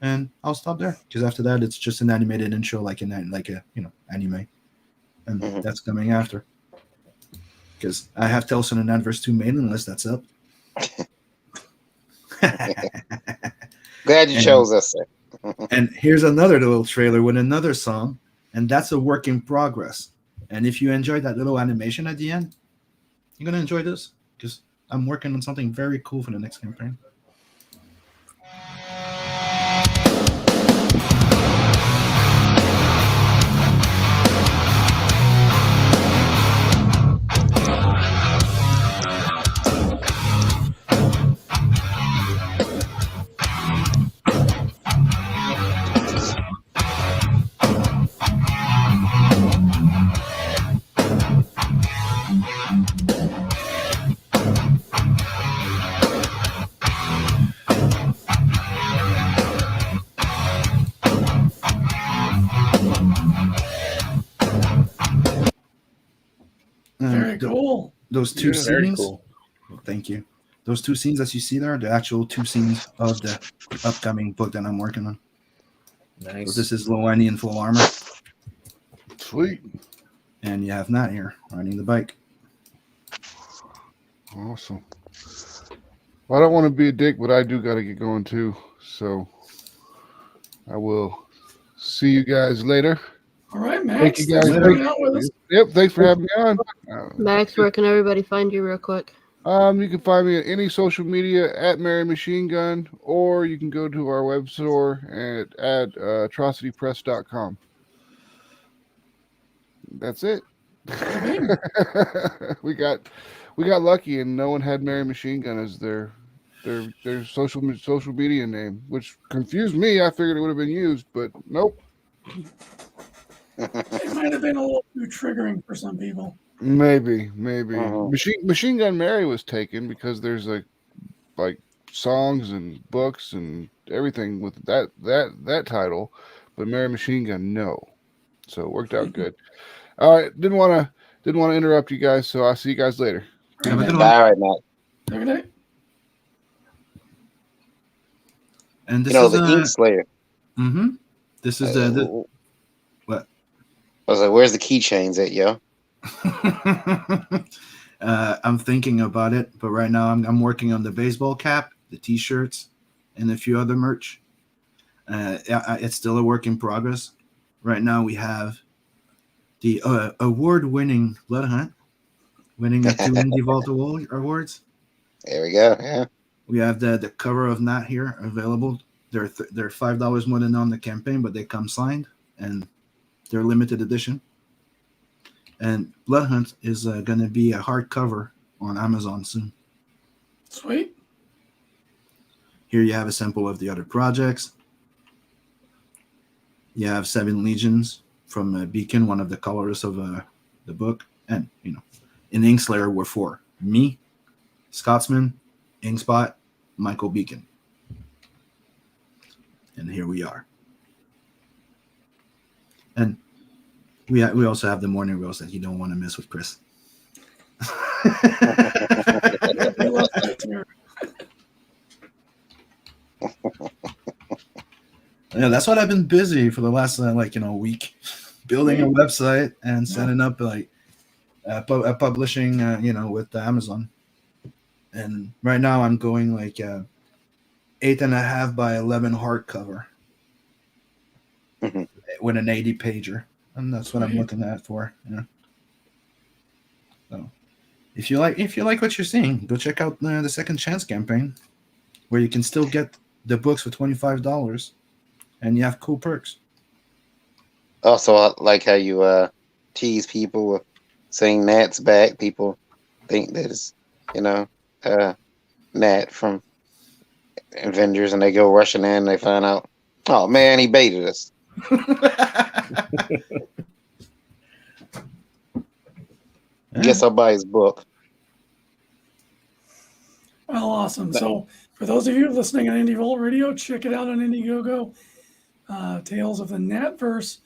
And I'll stop there, because after that, it's just an animated intro, like a anime, and that's coming after. Because I have Tales from the Natverse 2 mailing list that's up. Glad you chose us, sir. And here's another little trailer with another song, and that's a work in progress. And if you enjoyed that little animation at the end, you're gonna enjoy this, because I'm working on something very cool for the next campaign. Very cool. Those 2 Very scenes. cool. Thank you. Those 2 scenes that you see there are the actual 2 scenes of the upcoming book that I'm working on. Nice. So this is Loani in full armor. Sweet. And you have Nat here riding the bike. Awesome. Well, I don't want to be a dick, but I do got to get going too. So I will see you guys later. All right, Max. Thank you guys. Thanks for hanging out with us. Yep, thanks for having me on. Max, where can everybody find you real quick? You can find me at any social media at Mary Machine Gun, or you can go to our web store at atrocitypress.com. That's it. we got lucky, and no one had Mary Machine Gun as their social media name, which confused me. I figured it would have been used, but nope. It might have been a little too triggering for some people. Maybe. Machine Gun Mary was taken because there's like songs and books and everything with that title, but Mary Machine Gun, no. So it worked out good. All right, didn't want to interrupt you guys, so I'll see you guys later. All right, Matt. Good night. And this You know, is the Ink Slayer. This is the what? I was like, "Where's the keychains at, yo?" I'm thinking about it, but right now I'm working on the baseball cap, the T-shirts, and a few other merch. It's still a work in progress. Right now we have the award-winning Blood Hunt, winning 2 Indie Volt Awards. There we go. Yeah. We have the cover of Nat here available. They're $5 more than on the campaign, but they come signed and they're limited edition. And Blood Hunt is going to be a hardcover on Amazon soon. Sweet. Here you have a sample of the other projects. You have 7 Legions from Beacon, one of the colorists of the book. And, in Inkslayer were 4. Me, Scotsman, Inkspot, Michael Beacon. And here we are. And we also have the Morning Rose that you don't want to miss with Chris. We love that too. Yeah, that's what I've been busy for the last week, building a website and setting up publishing, with Amazon. And right now I'm going 8.5 by 11 hardcover with an 80 pager, and that's what I'm looking at for. Yeah. So if you like what you're seeing, go check out the Second Chance campaign, where you can still get the books for $25. And you have cool perks. Also, I like how you tease people with saying Nat's back. People think that it's, Nat from Avengers, and they go rushing in and they find out, oh man, he baited us. Guess I'll buy his book. Well, awesome. So for those of you listening on Indie Volt Radio, check it out on Indiegogo. Tales of the Natverse,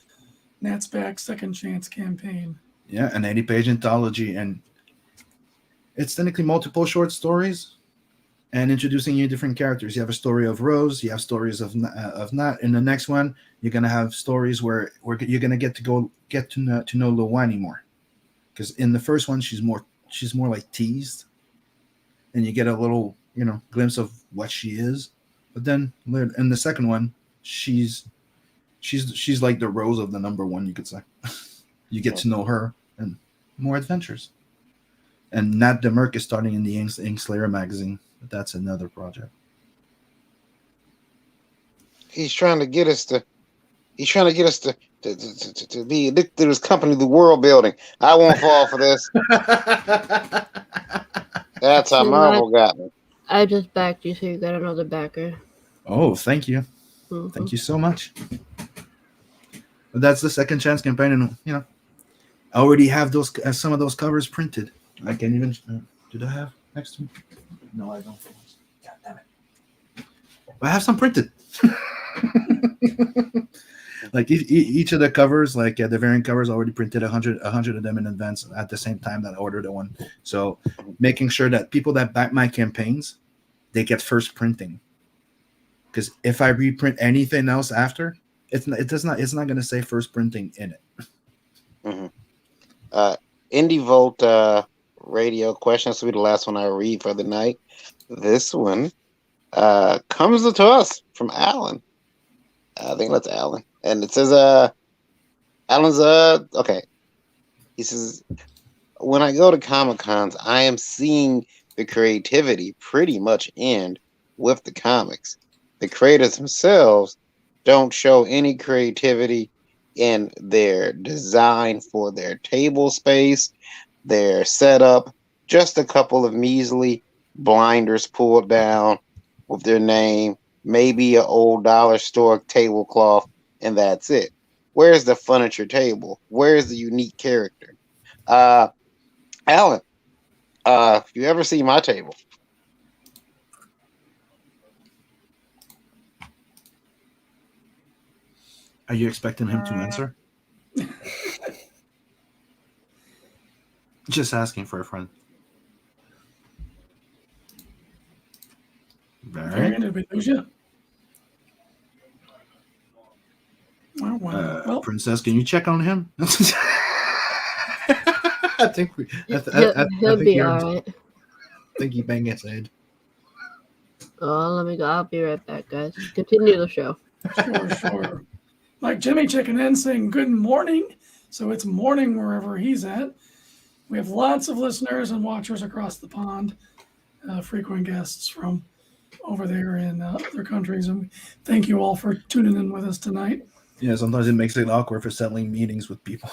Nat's Back Second Chance campaign. Yeah, an 80-page anthology, and it's technically multiple short stories and introducing you different characters. You have a story of Rose, you have stories of Nat. In the next one, you're gonna have stories where you're gonna get to know Luwani more, because in the first one she's more like teased, and you get a little glimpse of what she is. But then in the second one, she's like the Rose of the number 1, you could say. You get to know her and more adventures. And Nat Demerck is starting in the Inkslayer magazine, but that's another project. He's trying to get us to be addicted to his company, the world building. I won't fall for this. That's how Marvel got me. I just backed you, so you got another backer. Oh, thank you. Mm-hmm. Thank you so much. But that's the Second Chance campaign, and I already have those some of those covers printed. I can't even. Did I have next to me? No, I don't. God damn it! But I have some printed. Like each of the covers, the variant covers, already printed 100 of them in advance at the same time that I ordered the one. So making sure that people that back my campaigns, they get first printing. Because if I reprint anything else after, it's not going to say first printing in it. Mm-hmm. Indie Volt radio question. This will be the last one I read for the night. This one comes to us from Alan. I think that's Alan. And it says, Alan's, okay. He says, when I go to Comic Cons, I am seeing the creativity pretty much end with the comics. The creators themselves don't show any creativity in their design for their table space, their setup, just a couple of measly blinders pulled down with their name, maybe an old dollar store tablecloth, and that's it. Where's the furniture table? Where's the unique character? Alan, if you ever see my table, are you expecting him to answer? Just asking for a friend. Very. Did we lose you? Oh, wow. Well, Princess, can you check on him? I think we. I He'll think be you're- alright. I think he banged his head. Oh, let me go. I'll be right back, guys. Continue the show. sure. Like Jimmy checking in saying good morning. So it's morning wherever he's at. We have lots of listeners and watchers across the pond, frequent guests from over there in other countries. And thank you all for tuning in with us tonight. Yeah, sometimes it makes it awkward for settling meetings with people.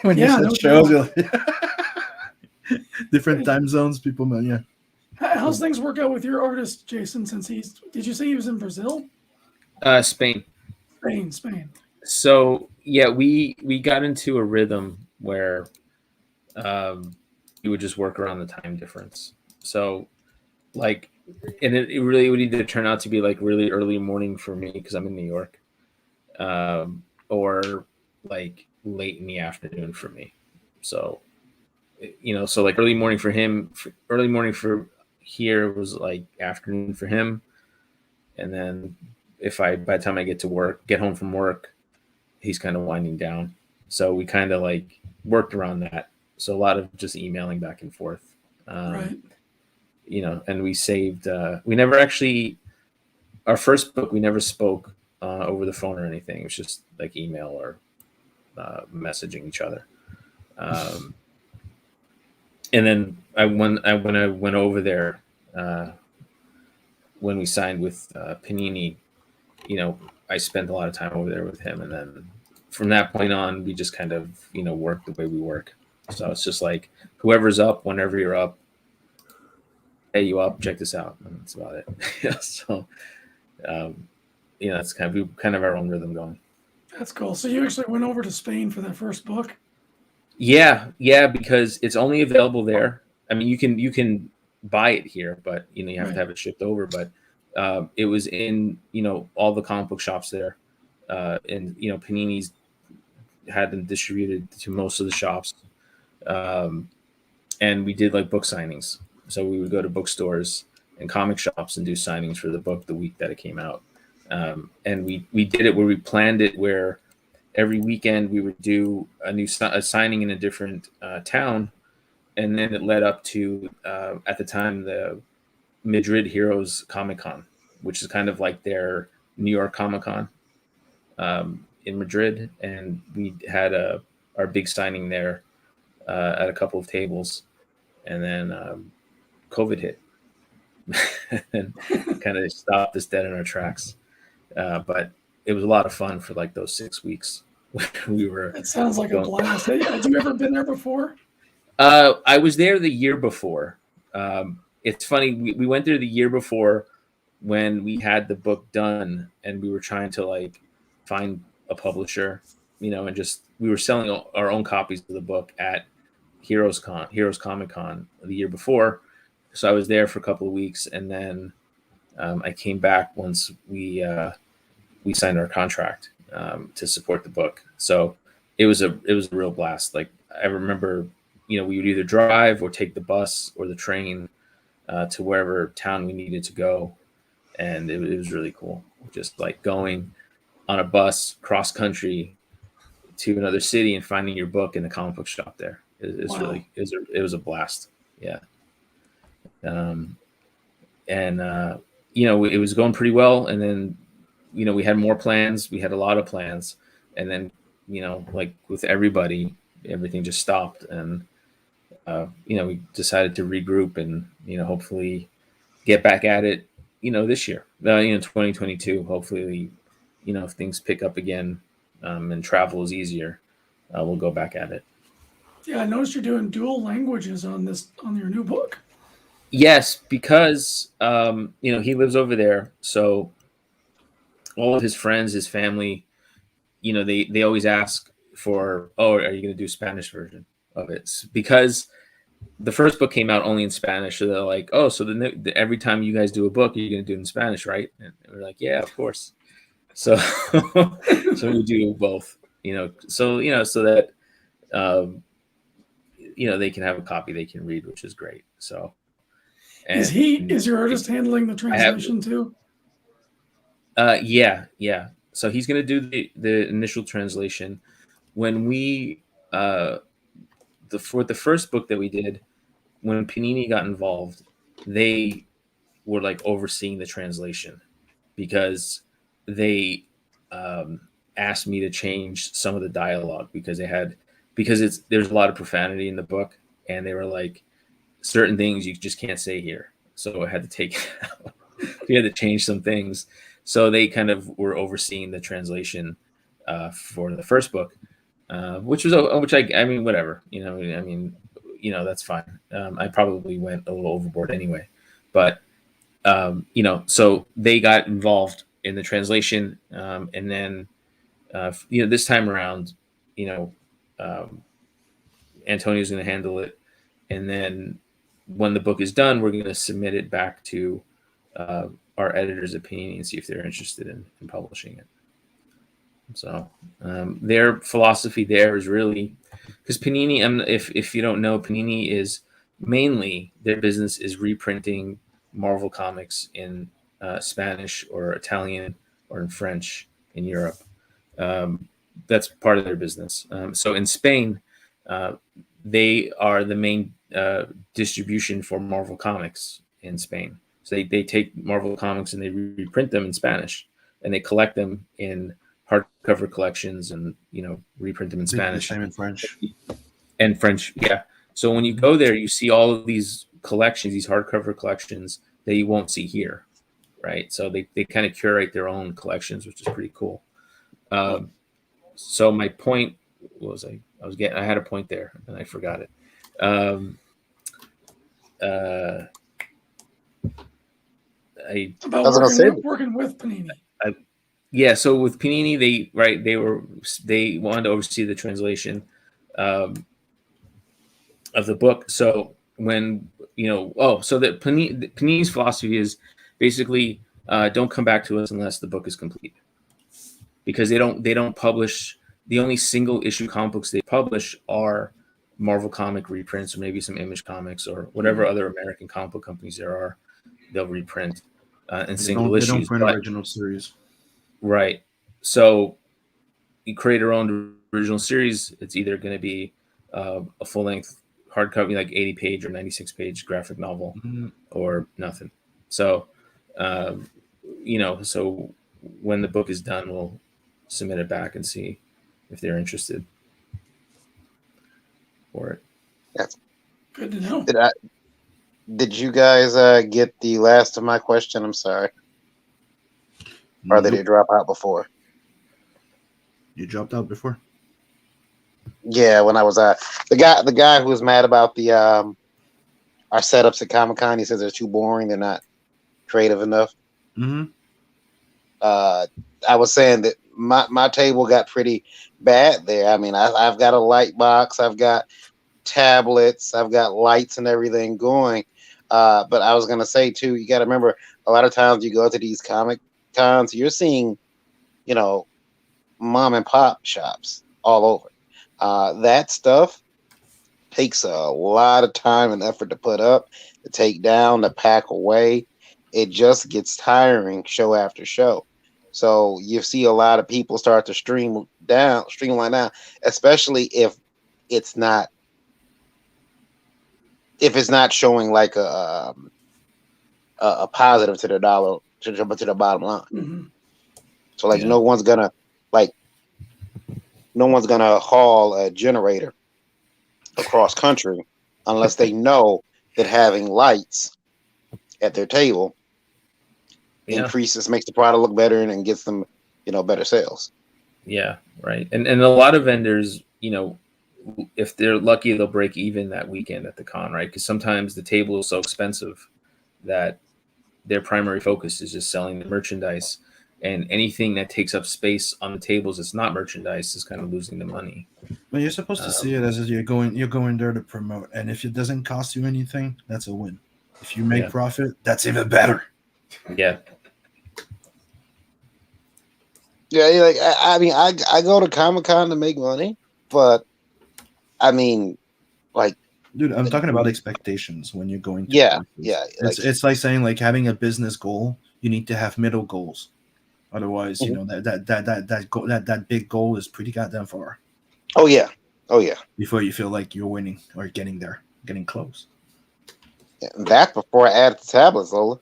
When Yeah, you no set shows, doubt. you're like- different time zones, people, man. Yeah. How's things work out with your artist, Jason, since did you say he was in Brazil? Spain. Spain. So yeah, we got into a rhythm where we would just work around the time difference. So like, and it really would either turn out to be like really early morning for me because I'm in New York, or like late in the afternoon for me. So, so like early morning for him, early morning for here was like afternoon for him. And then by the time I get home from work, he's kind of winding down. So we kind of like worked around that. So a lot of just emailing back and forth. Right. And we saved, we never actually, our first book, we never spoke over the phone or anything. It was just like email or messaging each other. And then when I went over there, when we signed with Panini, I spent a lot of time over there with him. And then from that point on, we just kind of, work the way we work. So it's just like whoever's up, whenever you're up, hey, you up, check this out. And that's about it. So, it's kind of our own rhythm going. That's cool. So you actually went over to Spain for that first book? Yeah, because it's only available there. I mean, you can buy it here, but you have to have it shipped over. But it was in all the comic book shops there, and Panini's had them distributed to most of the shops, and we did like book signings. So we would go to bookstores and comic shops and do signings for the book the week that it came out, and we did it where we planned it where every weekend we would do a signing in a different town. And then it led up to, at the time, the Madrid Heroes Comic Con, which is kind of like their New York Comic Con in Madrid. And we had our big signing there at a couple of tables. And then COVID hit and kind of stopped us dead in our tracks. But it was a lot of fun for like those 6 weeks. It sounds like a blast. Have you ever been there before? I was there the year before. It's funny. We went there the year before when we had the book done and we were trying to like find a publisher, and just, we were selling our own copies of the book at Heroes Comic Con the year before. So I was there for a couple of weeks. And then I came back once we signed our contract to support the book. So it was a real blast. Like I remember, we would either drive or take the bus or the train to wherever town we needed to go. And it was really cool. Just like going on a bus cross country to another city and finding your book in the comic book shop there. It was a blast. Yeah. It was going pretty well. And then, we had more plans. We had a lot of plans. And then, like with everybody, everything just stopped. And, we decided to regroup and, hopefully get back at it, this year, 2022, hopefully, if things pick up again and travel is easier, we'll go back at it. Yeah, I noticed you're doing dual languages on your new book. Yes, because, he lives over there. So all of his friends, his family, they always ask for, are you going to do Spanish version of it? Because the first book came out only in Spanish. So they're like, so then every time you guys do a book, you're going to do it in Spanish, right? And we're like, yeah, of course. So, so we do both, so that, they can have a copy they can read, which is great. So, is your artist handling the translation too? Yeah. so he's going to do the initial translation. When we for the first book that we did, when Panini got involved, they were like overseeing the translation because they asked me to change some of the dialogue because there's a lot of profanity in the book, and they were like, certain things you just can't say here, so I had to take it out. We had to change some things, so they kind of were overseeing the translation for the first book, which I mean, whatever, that's fine. I probably went a little overboard anyway, but so they got involved in the translation, and then this time around, Antonio's going to handle it, and then when the book is done, we're going to submit it back to our editors at Panini and see if they're interested in publishing it. So their philosophy there is really, because Panini, if you don't know, Panini is mainly, their business is reprinting Marvel comics in Spanish or Italian or in French in Europe. That's part of their business. So in Spain, they are the main distribution for Marvel comics in Spain. So they take Marvel comics and they reprint them in Spanish, and they collect them in hardcover collections and reprint them in Spanish. Same in French. And French, yeah. So when you go there, you see all of these collections, these hardcover collections that you won't see here, right? So they kind of curate their own collections, which is pretty cool. So my point was I had a point there and I forgot it. About working with Panini. Yeah, so with Panini, they wanted to oversee the translation of the book. So when so that Panini's philosophy is basically don't come back to us unless the book is complete, because they don't publish. The only single issue comic books they publish are Marvel comic reprints, or maybe some Image Comics or whatever other American comic book companies there are. They'll reprint in single issues. They don't print original series. Right. So you create your own original series. It's either going to be a full-length hardcover, like 80-page or 96-page graphic novel, or nothing. So, so when the book is done, we'll submit it back and see if they're interested for it. That's good to know. Did you guys get the last of my question? I'm sorry. Or did it drop out before? You dropped out before? Yeah, when I was the guy who was mad about the our setups at Comic-Con, he says they're too boring, they're not creative enough. Mm-hmm. I was saying that my table got pretty bad there. I mean, I've got a light box, I've got tablets, I've got lights and everything going. But I was gonna say too, you got to remember, a lot of times you go to these comic cons, you're seeing, mom and pop shops all over. That stuff takes a lot of time and effort to put up, to take down, to pack away. It just gets tiring show after show. So you see a lot of people start to streamline down, especially if it's not showing like a positive to the dollar, to the bottom line. Mm-hmm. So like no one's gonna haul a generator across country unless they know that having lights at their table makes the product look better and gets them, better sales. Yeah, right. And a lot of vendors, if they're lucky, they'll break even that weekend at the con, right? Because sometimes the table is so expensive that their primary focus is just selling the merchandise, and anything that takes up space on the tables that's not merchandise is kind of losing the money. Well, you're supposed to see it as you're going there to promote, and if it doesn't cost you anything, that's a win. If you make profit, that's even better. Yeah. Yeah, I mean, I go to Comic-Con to make money, but I mean, dude, I'm talking about expectations when you're going to. Yeah. It's like saying, like, having a business goal, you need to have middle goals. Otherwise, you know that big goal is pretty goddamn far. Oh yeah. Before you feel like you're winning or getting there, getting close. Yeah, that's before I added the tablets, Lola.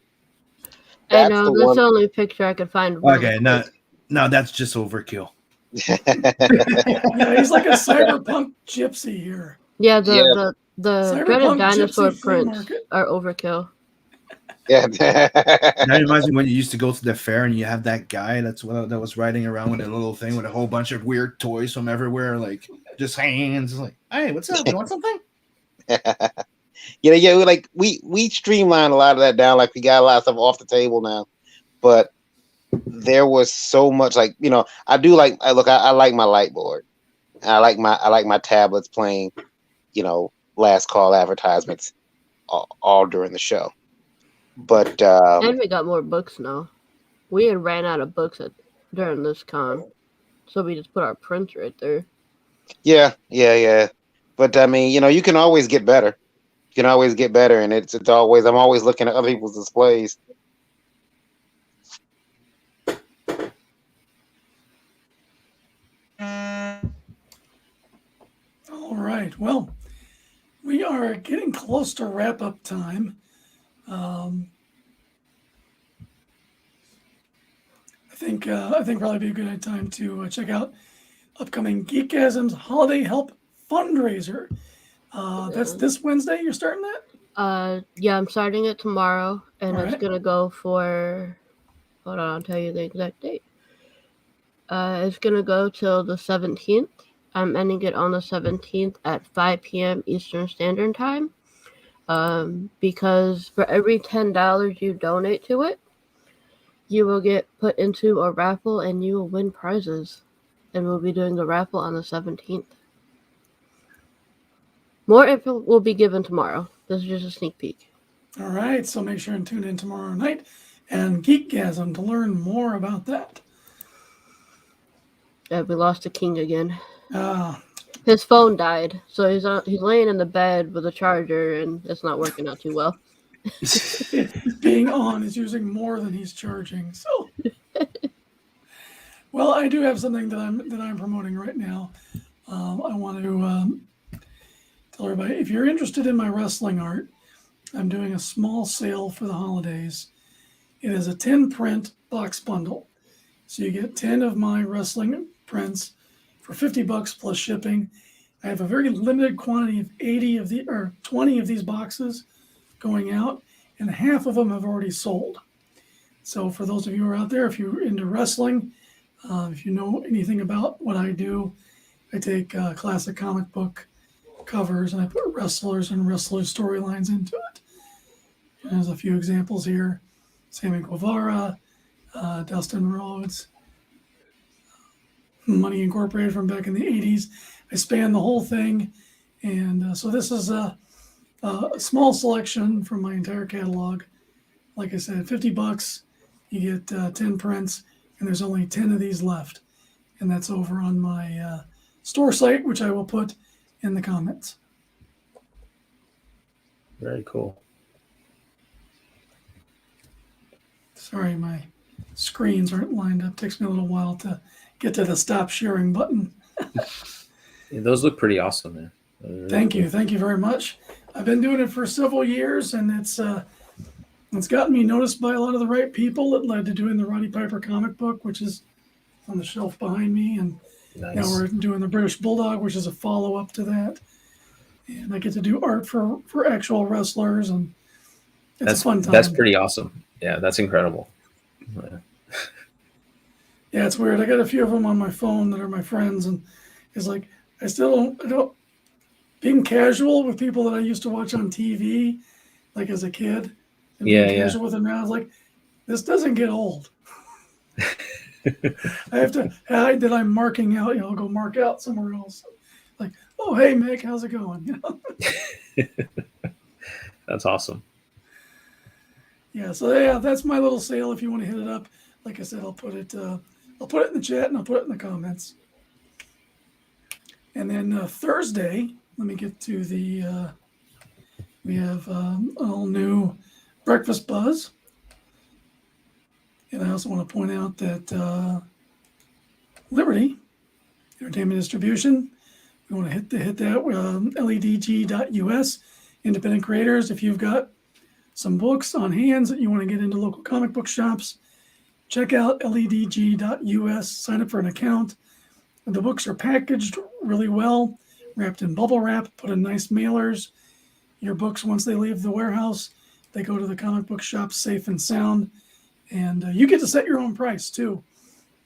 I know that's the only picture I could find. Okay, no, that's just overkill. Yeah, he's like a cyberpunk gypsy here. Yeah, the Cyberpunk dreaded dinosaur gypsy flea prints market. are overkill. Yeah. That reminds me when you used to go to the fair and you have that guy that was riding around with a little thing with a whole bunch of weird toys from everywhere, like just hands. Like, hey, what's up? You want something? Yeah. Like we streamlined a lot of that down. Like we got a lot of stuff off the table now, but there was so much. Like I do like. I like my light board. I like my tablets playing. Last call advertisements all during the show. But and we got more books now. We had ran out of books during this con, so we just put our prints right there. Yeah. But I mean, you can always get better. You can always get better, and it's always. I'm always looking at other people's displays. All right. Well, we are getting close to wrap up time. I think probably be a good time to check out upcoming Geekgasm's Holiday Help fundraiser. That's this Wednesday. You're starting that? Yeah, I'm starting it tomorrow, and All it's right. gonna go for. Hold on, I'll tell you the exact date. It's gonna go till the 17th. I'm ending it on the 17th at 5 p.m. Eastern Standard Time. Because for every $10 you donate to it, you will get put into a raffle and you will win prizes. And we'll be doing the raffle on the 17th. More info will be given tomorrow. This is just a sneak peek. All right. So make sure and tune in tomorrow night and Geekgasm to learn more about that. We lost the king again. Ah. His phone died, so he's laying in the bed with a charger, and it's not working out too well. Being on is using more than he's charging. So, well, I do have something that I'm promoting right now. I want to tell everybody, if you're interested in my wrestling art, I'm doing a small sale for the holidays. It is a 10 print box bundle, so you get 10 of my wrestling prints for $50 plus shipping. I have a very limited quantity of 20 of these boxes going out, and half of them have already sold. So for those of you who are out there, if you're into wrestling, if you know anything about what I do, I take classic comic book covers and I put wrestlers and wrestler storylines into it. And there's a few examples here: Sammy Guevara, Dustin Rhodes, Money Incorporated from back in the 80s. I span the whole thing. And so this is a small selection from my entire catalog. Like I said, $50, you get 10 prints, and there's only 10 of these left. And that's over on my store site, which I will put in the comments. Very cool. Sorry, my screens aren't lined up. It takes me a little while to get to the stop sharing button. Yeah, those look pretty awesome, man. Really Thank cool. you. Thank you very much. I've been doing it for several years, and it's gotten me noticed by a lot of the right people. It led to doing the Roddy Piper comic book, which is on the shelf behind me. And Nice. now we're doing the British Bulldog, which is a follow-up to that. And I get to do art for actual wrestlers, and it's a fun time. That's pretty awesome. Yeah, that's incredible. Yeah. Yeah, it's weird. I got a few of them on my phone that are my friends, and it's like I don't being casual with people that I used to watch on TV, like as a kid, and being casual with them now. I was like, this doesn't get old. I have to hide that I'm marking out. I'll go mark out somewhere else. Like, oh hey Mick, how's it going? That's awesome. Yeah, so yeah, that's my little sale. If you want to hit it up, like I said, I'll put it in the chat and I'll put it in the comments. And then Thursday, let me get to the. We have an all new Breakfast Buzz, And I also want to point out that Liberty Entertainment Distribution, we want to hit that ledg.us, independent creators. If you've got some books on hands that you want to get into local comic book shops, check out ledg.us, sign up for an account. The books are packaged really well, wrapped in bubble wrap, put in nice mailers. Your books, once they leave the warehouse, they go to the comic book shop safe and sound. And you get to set your own price, too,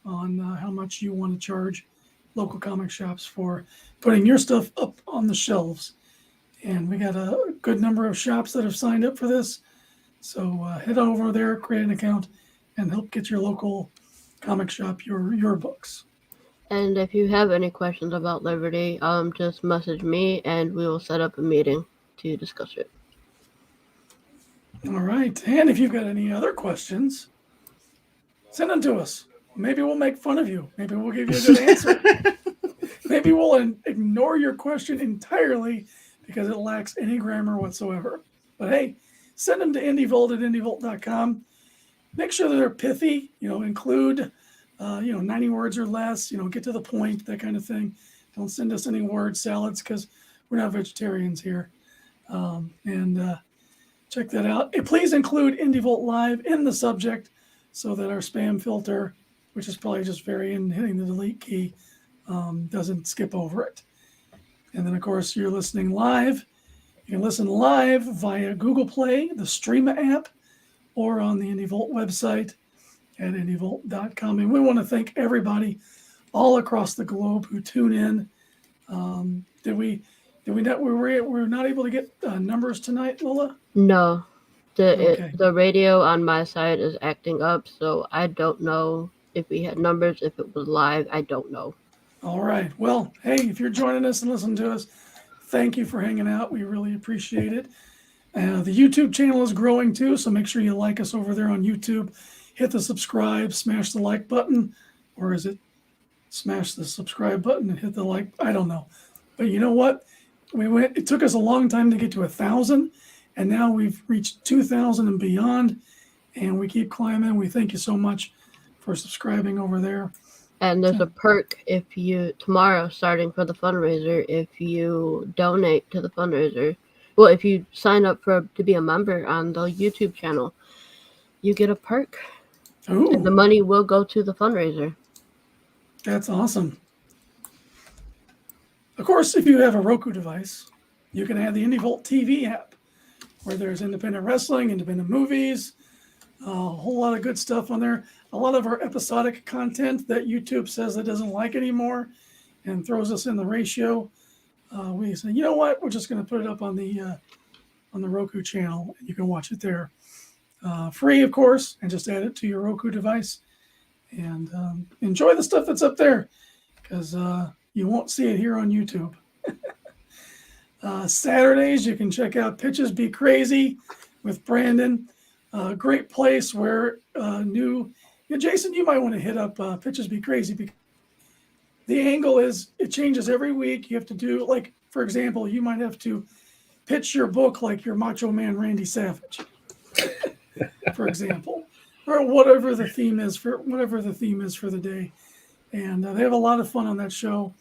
on how much you want to charge local comic shops for putting your stuff up on the shelves. And we got a good number of shops that have signed up for this. So head over there, create an account, and help get your local comic shop your books. And if you have any questions about Liberty, just message me and we will set up a meeting to discuss it. All right. And if you've got any other questions, send them to us. Maybe we'll make fun of you. Maybe we'll give you a good answer. Maybe we'll ignore your question entirely because it lacks any grammar whatsoever. But hey, send them to indievolt at indievolt.com. Make sure that they're pithy, include, 90 words or less, get to the point, that kind of thing. Don't send us any word salads because we're not vegetarians here. And check that out. And please include Indie Volt Live in the subject so that our spam filter, which is probably just hitting the delete key, doesn't skip over it. And then, of course, you're listening live. You can listen live via Google Play, the Streama app, or on the Indie Volt website at indievolt.com. And we want to thank everybody all across the globe who tune in. We're not able to get numbers tonight, Lola? No. Okay. The radio on my side is acting up, so I don't know if we had numbers, if it was live. I don't know. All right. Well, hey, if you're joining us and listening to us, thank you for hanging out. We really appreciate it. The YouTube channel is growing too, so make sure you like us over there on YouTube. Hit the subscribe, smash the like button, or is it smash the subscribe button and hit the like? I don't know. But you know what? It took us a long time to get to 1,000, and now we've reached 2,000 and beyond, and we keep climbing. We thank you so much for subscribing over there. And there's a perk tomorrow, starting for the fundraiser, if you donate to the fundraiser. Well, if you sign up to be a member on the YouTube channel, you get a perk. Ooh. And the money will go to the fundraiser. That's awesome. Of course, if you have a Roku device, you can have the Indie Volt TV app, where there's independent wrestling, independent movies, a whole lot of good stuff on there. A lot of our episodic content that YouTube says it doesn't like anymore and throws us in the ratio. We say, you know what? We're just going to put it up on the Roku channel, and you can watch it there. Free, of course, and just add it to your Roku device. And enjoy the stuff that's up there, because you won't see it here on YouTube. Saturdays, you can check out Pitches Be Crazy with Brandon. Great place where Jason, you might want to hit up Pitches Be Crazy, because the angle is it changes every week. You have to do, like, for example, you might have to pitch your book like you're Macho Man Randy Savage, for example, or whatever the theme is for the day. And they have a lot of fun on that show.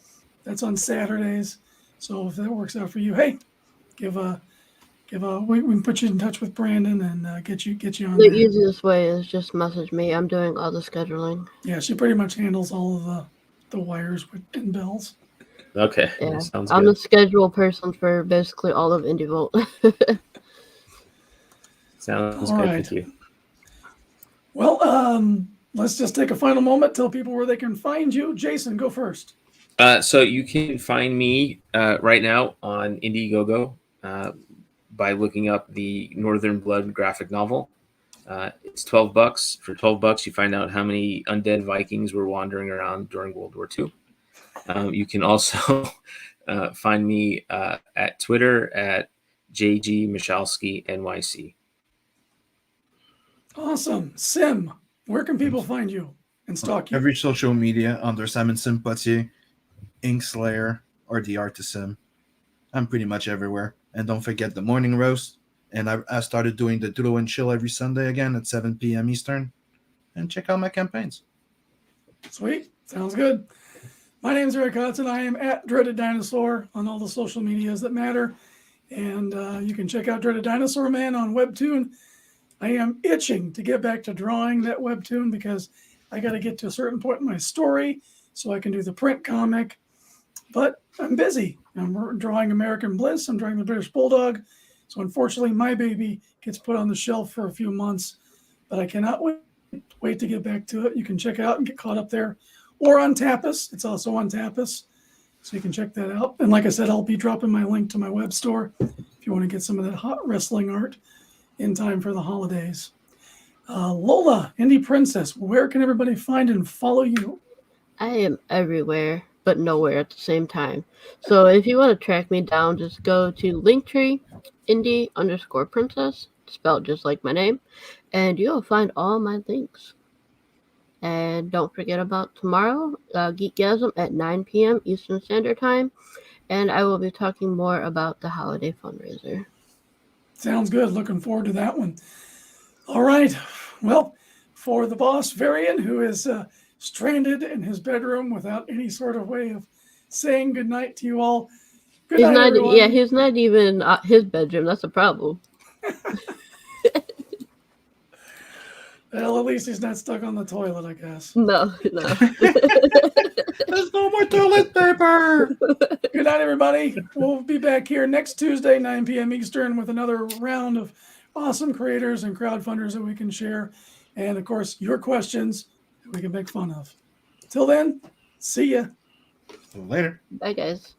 That's on Saturdays. So if that works out for you, hey, we can put you in touch with Brandon and get you on. The easiest way is just message me. I'm doing all the scheduling. Yeah, she pretty much handles all of the wires and bells. Okay. Yeah, Sounds I'm good. the schedule person for basically all of Indie Volt. Sounds All good right. with you. Well, let's just take a final moment, tell people where they can find you. Jason, go first. So you can find me right now on Indiegogo by looking up the Northern Blood graphic novel. It's $12. For $12, you find out how many undead Vikings were wandering around during World War II. You can also find me at Twitter at JG Michalski NYC. Awesome. Sim, where can people find you and stalk you? Every social media under Simon Sim Potier, Inkslayer, or The Art to Sim. I'm pretty much everywhere. And don't forget the morning roast. And I started doing the Dulo and Chill every Sunday again at 7 p.m. Eastern. and check out my campaigns. Sweet. Sounds good. My name is Eric Hudson. I am at Dreaded Dinosaur on all the social medias that matter. And you can check out Dreaded Dinosaur Man on Webtoon. I am itching to get back to drawing that Webtoon because I got to get to a certain point in my story so I can do the print comic. But I'm busy. I'm drawing American Bliss. I'm drawing the British Bulldog. So unfortunately, my baby gets put on the shelf for a few months. But I cannot wait to get back to it. You can check it out and get caught up there. Or on Tapas. It's also on Tapas. So you can check that out. And like I said, I'll be dropping my link to my web store if you want to get some of that hot wrestling art in time for the holidays. Lola, Indie Princess, where can everybody find and follow you? I am everywhere, but nowhere at the same time. So if you want to track me down, just go to Linktree, Indie_Princess, spelled just like my name, and you'll find all my links. And don't forget about tomorrow, Geekgasm at 9 p.m. Eastern Standard Time. And I will be talking more about the holiday fundraiser. Sounds good. Looking forward to that one. All right. Well, for the boss, Varian, who is stranded in his bedroom without any sort of way of saying goodnight to you all. Good night, everyone. Yeah, he's not even his bedroom. That's a problem. Well, at least he's not stuck on the toilet, I guess. No. There's no more toilet paper. Good night, everybody. We'll be back here next Tuesday, 9 p.m. Eastern, with another round of awesome creators and crowdfunders that we can share. And, of course, your questions that we can make fun of. Till then, see ya. Later. Bye, guys.